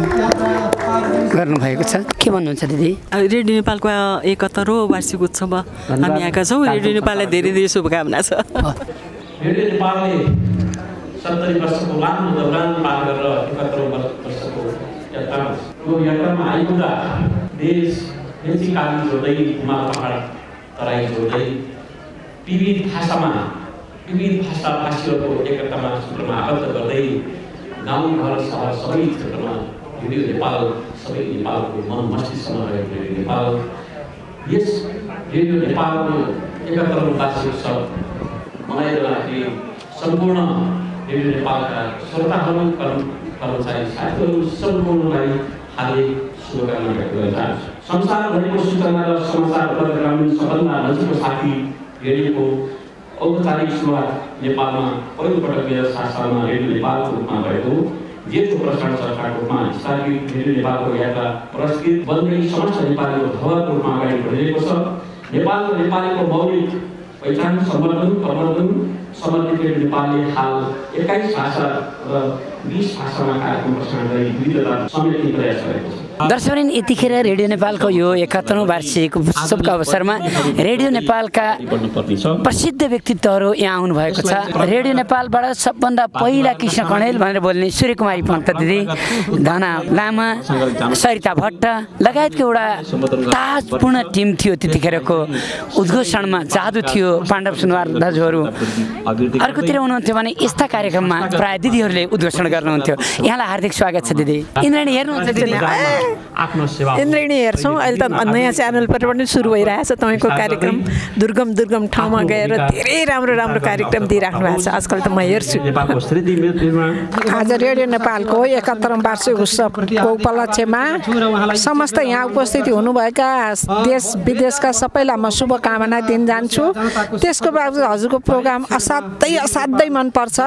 Speaker 1: गर्नुभएको छ। के भन्नुहुन्छ दिदी?
Speaker 5: रेडियो नेपालको 71औं वार्षिक उत्सव हामी आएका छौँ। रेडियो नेपाललाई धेरै धेरै शुभकामना छ।
Speaker 6: रेडियो नेपालले 70 वर्षको लामो दौरान पार गरेर 71औं वर्षको यात्रामा आइपुग्दा देश मेची काली जोड्दै हिमाल पहाड तराई जोड्दै विविध भाषाभाषीहरूको एकतामा सूत्रमा आबद्ध गर्दै गाउँ घर सहर सबै क्षेत्रमा रेडियो नेपाल सबै नेपालको मन मस्तिष्कमा रहेको रेडियो नेपाल, यस रेडियो नेपालको 71औं वार्षिक उत्सव मनाइरहँदाखेरि सम्पूर्ण रेडियो नेपालका श्रोताहरू, कर्मचारी साथीहरू सम्पूर्णलाई हार्दिक शुभकामना व्यक्त गर्न चाहन्छु। संसारभरिको सूचना र समाचार उपलब्ध गराउने सबभन्दा नजिकको साथी रेडियोको औपचारिक सुरुवात नेपालमा पहिलोपटक 2007 सालमा रेडियो नेपालको रूपमा भएको जेठो प्रसारण सरकारको रूपमा स्थापित रेडियो नेपालको यात्रा पुरस्कृत बन्दै समस्त नेपालीको धवलको रूपमा अगाडि बढिरहेको छ। नेपाल र नेपालीको मौलिक पहिचान संवर्धन प्रवर्धन समर्पित रेडियो नेपालले हाल 21 भाषा र 20 भाषामा कार्यक्रम प्रसारण गरी विविधता समेट्ने प्रयास गरेको छ।
Speaker 1: दर्शकवृन्द, यतिखेर रेडियो नेपालको यो 71औं वार्षिक उत्सवको अवसरमा रेडियो नेपालका प्रसिद्ध व्यक्तित्वहरू यहाँ आउनुभएको छ। रेडियो नेपालबाट सबभन्दा पहिला कृष्ण कणेल भनेर बोल्ने सूर्यकुमारी पन्त दिदी, धना लामा, सरिता भट्ट लगायतको एउटा ताजपूर्ण टिम थियो। त्यतिखेरको उद्घोषणमा जादु थियो, पाण्डव सुनवार दाजुहरू अर्कोतिर हुनुहुन्थ्यो भने यस्ता कार्यक्रममा प्राय दिदीहरूले उद्घोषण गर्नुहुन्थ्यो। यहाँलाई हार्दिक स्वागत छ दिदी। इन्द्राणी हेर्नुहुन्छ?
Speaker 5: इन्द्रेणी हेर्छौँ। अहिले त नयाँ च्यानलबाट पनि सुरु भइरहेछ तपाईँको कार्यक्रम। दुर्गम दुर्गम ठाउँमा गएर धेरै राम्रो राम्रो कार्यक्रम दिइराख्नु भएको छ। आजकल त म हेर्छु।
Speaker 13: आज रेडियो नेपालको 71औं वार्षिक उत्सवको उपलक्ष्यमा समस्त यहाँ उपस्थित हुनुभएका देश विदेशका सबैलाई म शुभकामना दिन जान्छु। त्यसको बावजुद हजुरको प्रोग्राम असाध्यै मनपर्छ।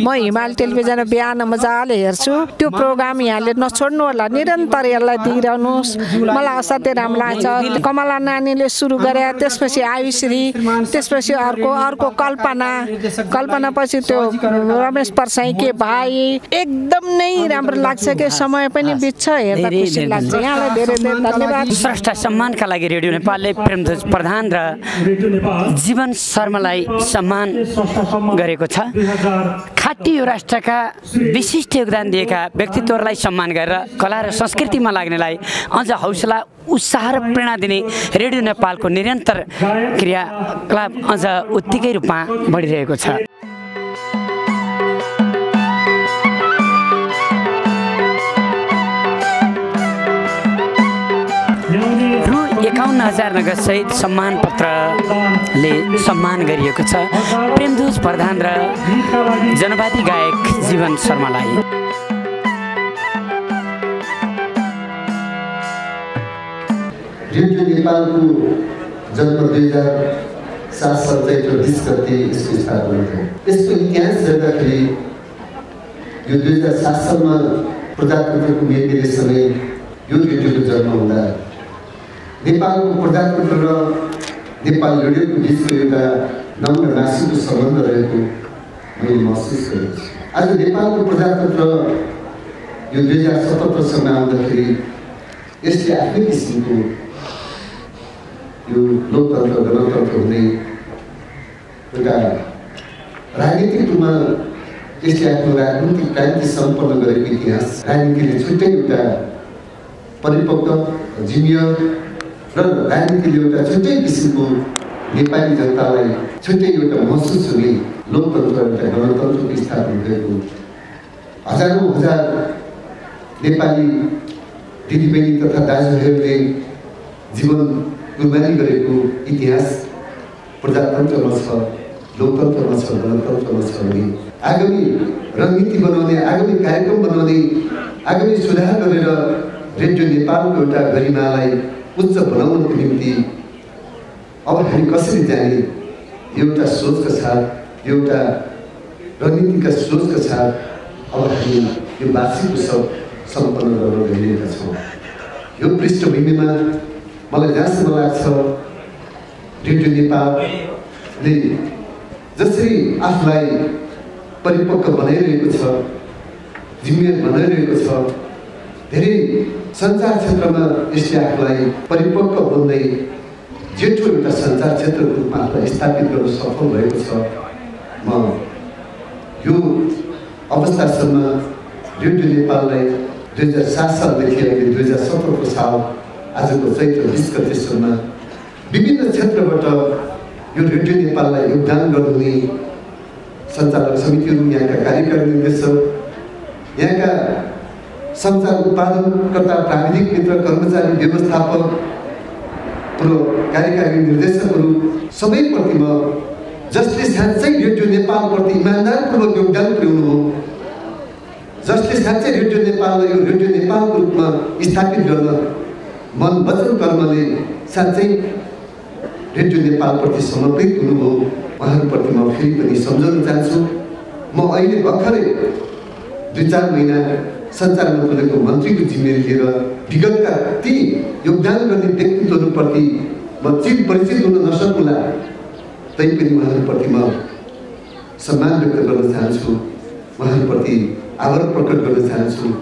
Speaker 13: म हिमाल टेलिभिजन बिहान मजाले हेर्छु। त्यो प्रोग्राम यहाँले नछोड्नु होला, निरन्तर यसलाई दिइरहनुहोस्। मलाई असाध्यै राम्रो लाग्छ। कमला नानीले सुरु गरे, त्यसपछि आयुश्री, त्यसपछि अर्को कल्पना पछि त्यो रमेश परसाईके भाइ। एकदम नै राम्रो लाग्छ कि समय पनि बित्छ, हेर्दा खुसी लाग्छ। यहाँलाई धेरै धेरै धन्यवाद।
Speaker 1: श्रेष्ठ सम्मानका लागि रेडियो नेपालले प्रेमध्वज प्रधान र जीवन शर्मालाई सम्मान गरेको छ। खाटी यो राष्ट्रका विशिष्ट योगदान दिएका व्यक्तित्वहरूलाई सम्मान गरेर कला र संस्कृतिमा लाग्नेलाई अझ हौसला, उत्साह र प्रेरणा दिने रेडियो नेपालको निरन्तर क्रियाकलाप अझ उत्तिकै रूपमा बढिरहेको छ। रु 51,000 नगदसहित सम्मान पत्रले सम्मान गरिएको छ प्रेमध्वज प्रधान र जनवादी गायक जीवन शर्मालाई।
Speaker 16: रेडियो नेपालको जन्म 2007 साल चैत्र 20 गते यसको स्थापना भयो। यसको इतिहास हेर्दाखेरि यो 2007 सालमा प्रजातन्त्रको निर्देशसँगै यो रेडियोको जन्म हुँदा नेपालको प्रजातन्त्र र नेपाल रेडियोको बिचको एउटा नम्र राशिको सम्बन्ध रहेको मैले महसुस गरेको छु। आज नेपालको प्रजातन्त्र यो 2077 आउँदाखेरि यसले आफ्नै किसिमको यो लोकतन्त्र गणतन्त्र हुने एउटा राजनीतिक रूपमा यसले आफ्नो राजनीतिक क्रान्ति सम्पन्न गरेको इतिहास, राजनीतिले छुट्टै एउटा परिपक्व जिम्मेवार र राजनीतिले एउटा छुट्टै किसिमको नेपाली जनतालाई छुट्टै एउटा महसुस हुने लोकतन्त्र एउटा गणतन्त्रको स्थापना गरेको, हजारौँ हजार नेपाली दिदीबहिनी तथा दाजुभाइहरूले जीवन कुर्बानी गरेको इतिहास प्रजातन्त्रमा छ, लोकतन्त्रमा छ, गणतन्त्रमा छ भने आगामी रणनीति बनाउने, आगामी कार्यक्रम बनाउने, आगामी सुधार गरेर रेडियो नेपालको एउटा गरिमालाई उच्च बनाउनको निम्ति अब हामी कसरी जाने एउटा सोचका साथ, एउटा रणनीतिका सोचका साथ अब हामी यो वार्षिक उत्सव सम्पन्न गर्न गइरहेका छौँ। यो पृष्ठभूमिमा मलाई जहाँसम्म लाग्छ रेडियो नेपालले जसरी आफूलाई परिपक्व बनाइरहेको छ, जिम्मेवार बनाइरहेको छ, धेरै सञ्चार क्षेत्रमा यसले आफूलाई परिपक्व बन्दै जेठो एउटा सञ्चार क्षेत्रको रूपमा आफूलाई स्थापित गर्न सफल भएको छ। म यो अवस्थासम्म रेडियो नेपाललाई 2007 सालदेखि अहिले 2017 साल आजको चैत्र 20 गतेसम्म विभिन्न क्षेत्रबाट यो रेडियो नेपाललाई योगदान गर्नुहुने सञ्चालक समितिहरू, यहाँका कार्यकारी निर्देशक, यहाँका सञ्चार उत्पादनकर्ता, प्राविधिक मित्र, कर्मचारी, व्यवस्थापक, पूर्व कार्यकारी निर्देशकहरू सबैप्रति म जसले साँच्चै रेडियो नेपालप्रति इमान्दारपूर्वक योगदान पुर्याउनु हो, जसले साँच्चै रेडियो नेपाललाई यो रेडियो नेपालको रूपमा स्थापित गर्न मन वचन कर्मले साँच्चै रेडियो नेपालप्रति समर्पित हुनुभयो, उहाँहरूप्रति म फेरि पनि सम्झाउन चाहन्छु। म अहिले भर्खरै 2-4 महिना सञ्चार मन्त्रालयको मन्त्रीको जिम्मेवारी लिएर विगतका ती योगदान गर्ने व्यक्तित्वहरूप्रति म चित परिचित हुन नसकुला, तैपनि उहाँहरूप्रति म सम्मान व्यक्त गर्न चाहन्छु, उहाँहरूप्रति आभार प्रकट गर्न चाहन्छु।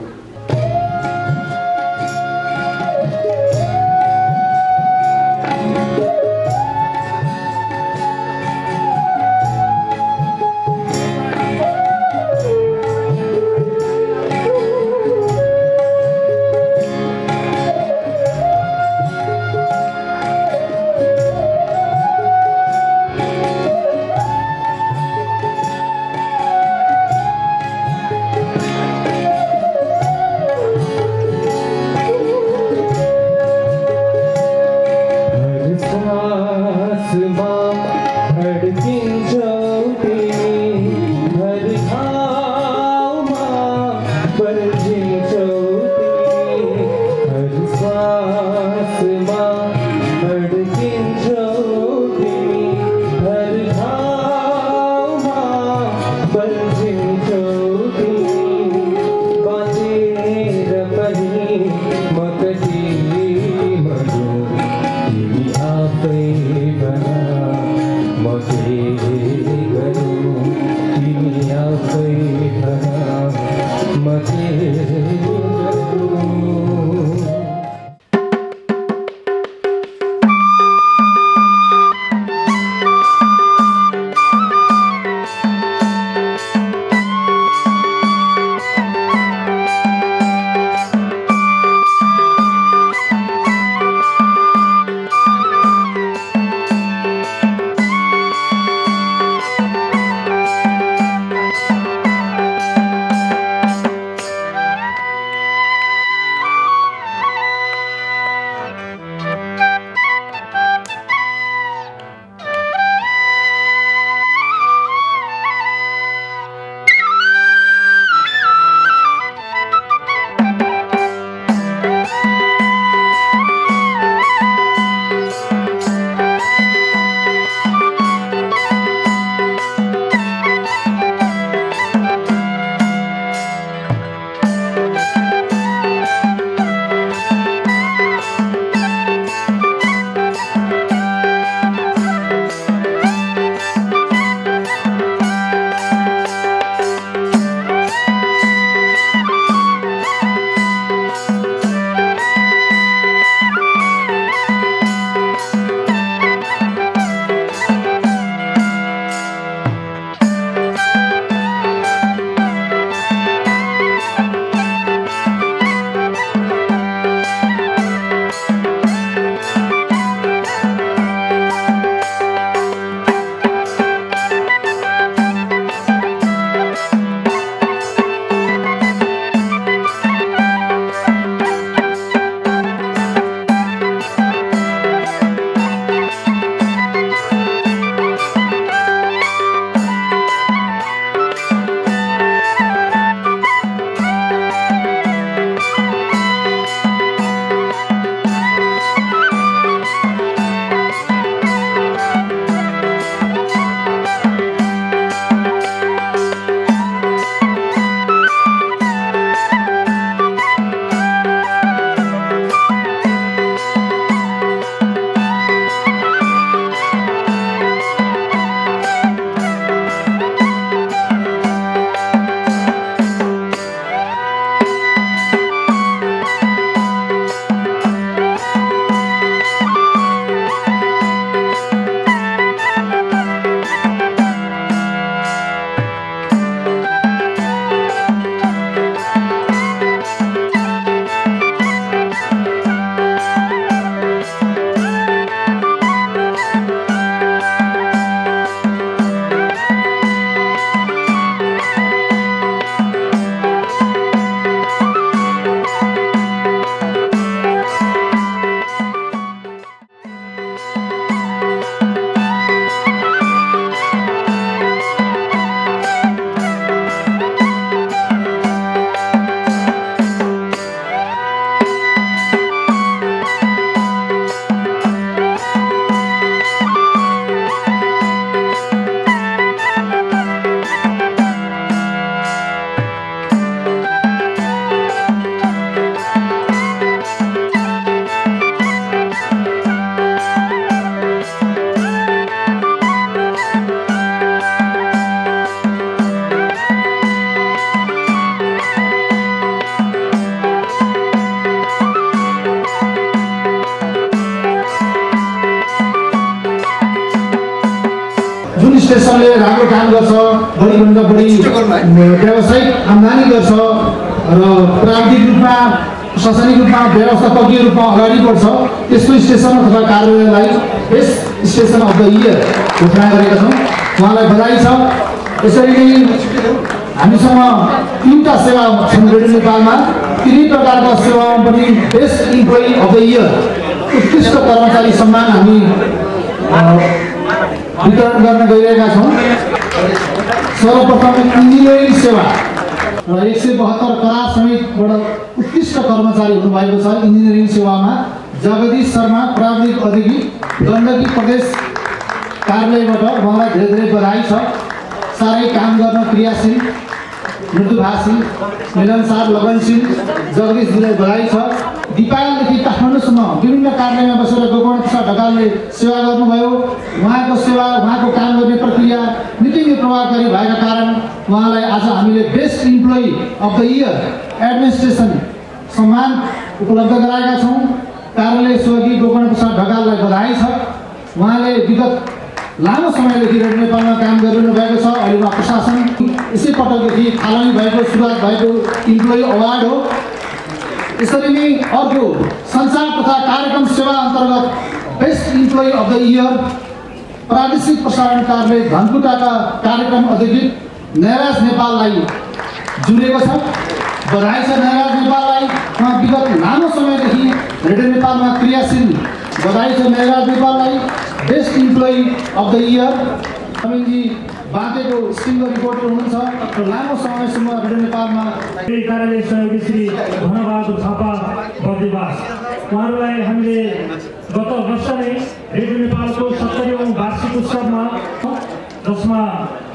Speaker 27: स्टेसनले राम्रो काम गर्छ, बढीभन्दा बढी व्यावसायिक आम्दानी गर्छ र प्राविधिक रूपमा प्रशासनिक रूपमा व्यवस्थापकीय रूपमा अगाडि बढ्छ, त्यस्तो स्टेसन अथवा कार्यालयलाई best station of the year घोषणा गरेका छौँ। उहाँलाई बधाई छ। यसरी नै हामीसँग 3टा सेवा छन् रेडियो नेपालमा। तिनै प्रकारका सेवामा पनि best employee of the year उत्कृष्ट कर्मचारी सम्मान हामी वितरण गर्न गइरहेका छौँ। सर्वप्रथम इन्जिनियरिङ सेवा र 172 करार समेतबाट उत्कृष्ट कर्मचारी हुनुभएको छ। इन्जिनियरिङ सेवामा जगदीश शर्मा प्राविधिक अधिकारी गण्डकी प्रदेश कार्यालयबाट उहाँलाई धेरै धेरै बधाई छ। साह्रै काम गर्न क्रियाशील, मृदुभाषी, मिलनसार, लगनशील जगदीशजीलाई बधाई छ। दिपायलदेखि काठमाडौँसम्म विभिन्न कार्यालयमा बसेर गोकर्ण प्रसाद ढकालले सेवा गर्नुभयो। उहाँको सेवा, उहाँको काम गर्ने प्रक्रिया निकै नै प्रभावकारी भएका कारण उहाँलाई आज हामीले best employee of the year administration सम्मान उपलब्ध गराएका छौँ। कार्यालय सहयोगी गोकर्ण प्रसाद ढकाललाई बधाई छ। उहाँले विगत लामो समयदेखि रेडियो नेपालमा काम गरिरहनु भएको छ। अहिले उहाँ प्रशासन यसै पटकदेखि थालनी भएको, सुरुवात भएको इम्प्लोइ अवार्ड हो। यसरी नै अर्को सञ्चार तथा कार्यक्रम सेवा अन्तर्गत best employee of the year प्रादेशिक प्रसारण कार्यालय धनकुटाका कार्यक्रम अधिकृत नयराज नेपाललाई जुरेको छ। बधाई छ नयराज नेपाललाई। उहाँ विगत लामो समयदेखि रेडियो नेपालमा क्रियाशील। बधाई छ नयराज नेपाललाई। Best employee of the year अमिनजी बाँकेको सिङ्गल रिपोर्टर हुनुहुन्छ र लामो समयसम्म रेडियो नेपालमा
Speaker 10: कार्यालय सहयोगी श्री धनबहादुर थापा बर्दिवास, उहाँहरूलाई हामीले गत वर्ष नै रेडियो नेपालको 70औं वार्षिक उत्सवमा, जसमा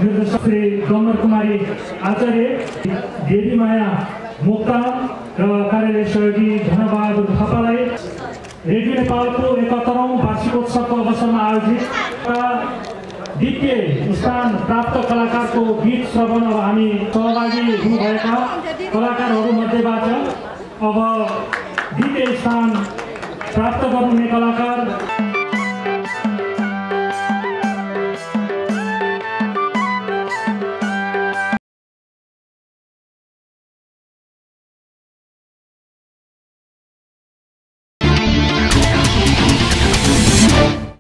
Speaker 10: निर्देशक श्री गम्बर कुमारी आचार्य, देवी माया मोक्तान र कार्यालय सहयोगी धनबहादुर थापालाई रेडियो नेपालको 71औं वार्षिकोत्सवको अवसरमा आयोजित द्वितीय स्थान प्राप्त कलाकारको गीत श्रवण अब हामी सहभागी हुनुभएका कलाकारहरूमध्येबाट अब द्वितीय स्थान प्राप्त गर्नुहुने कलाकार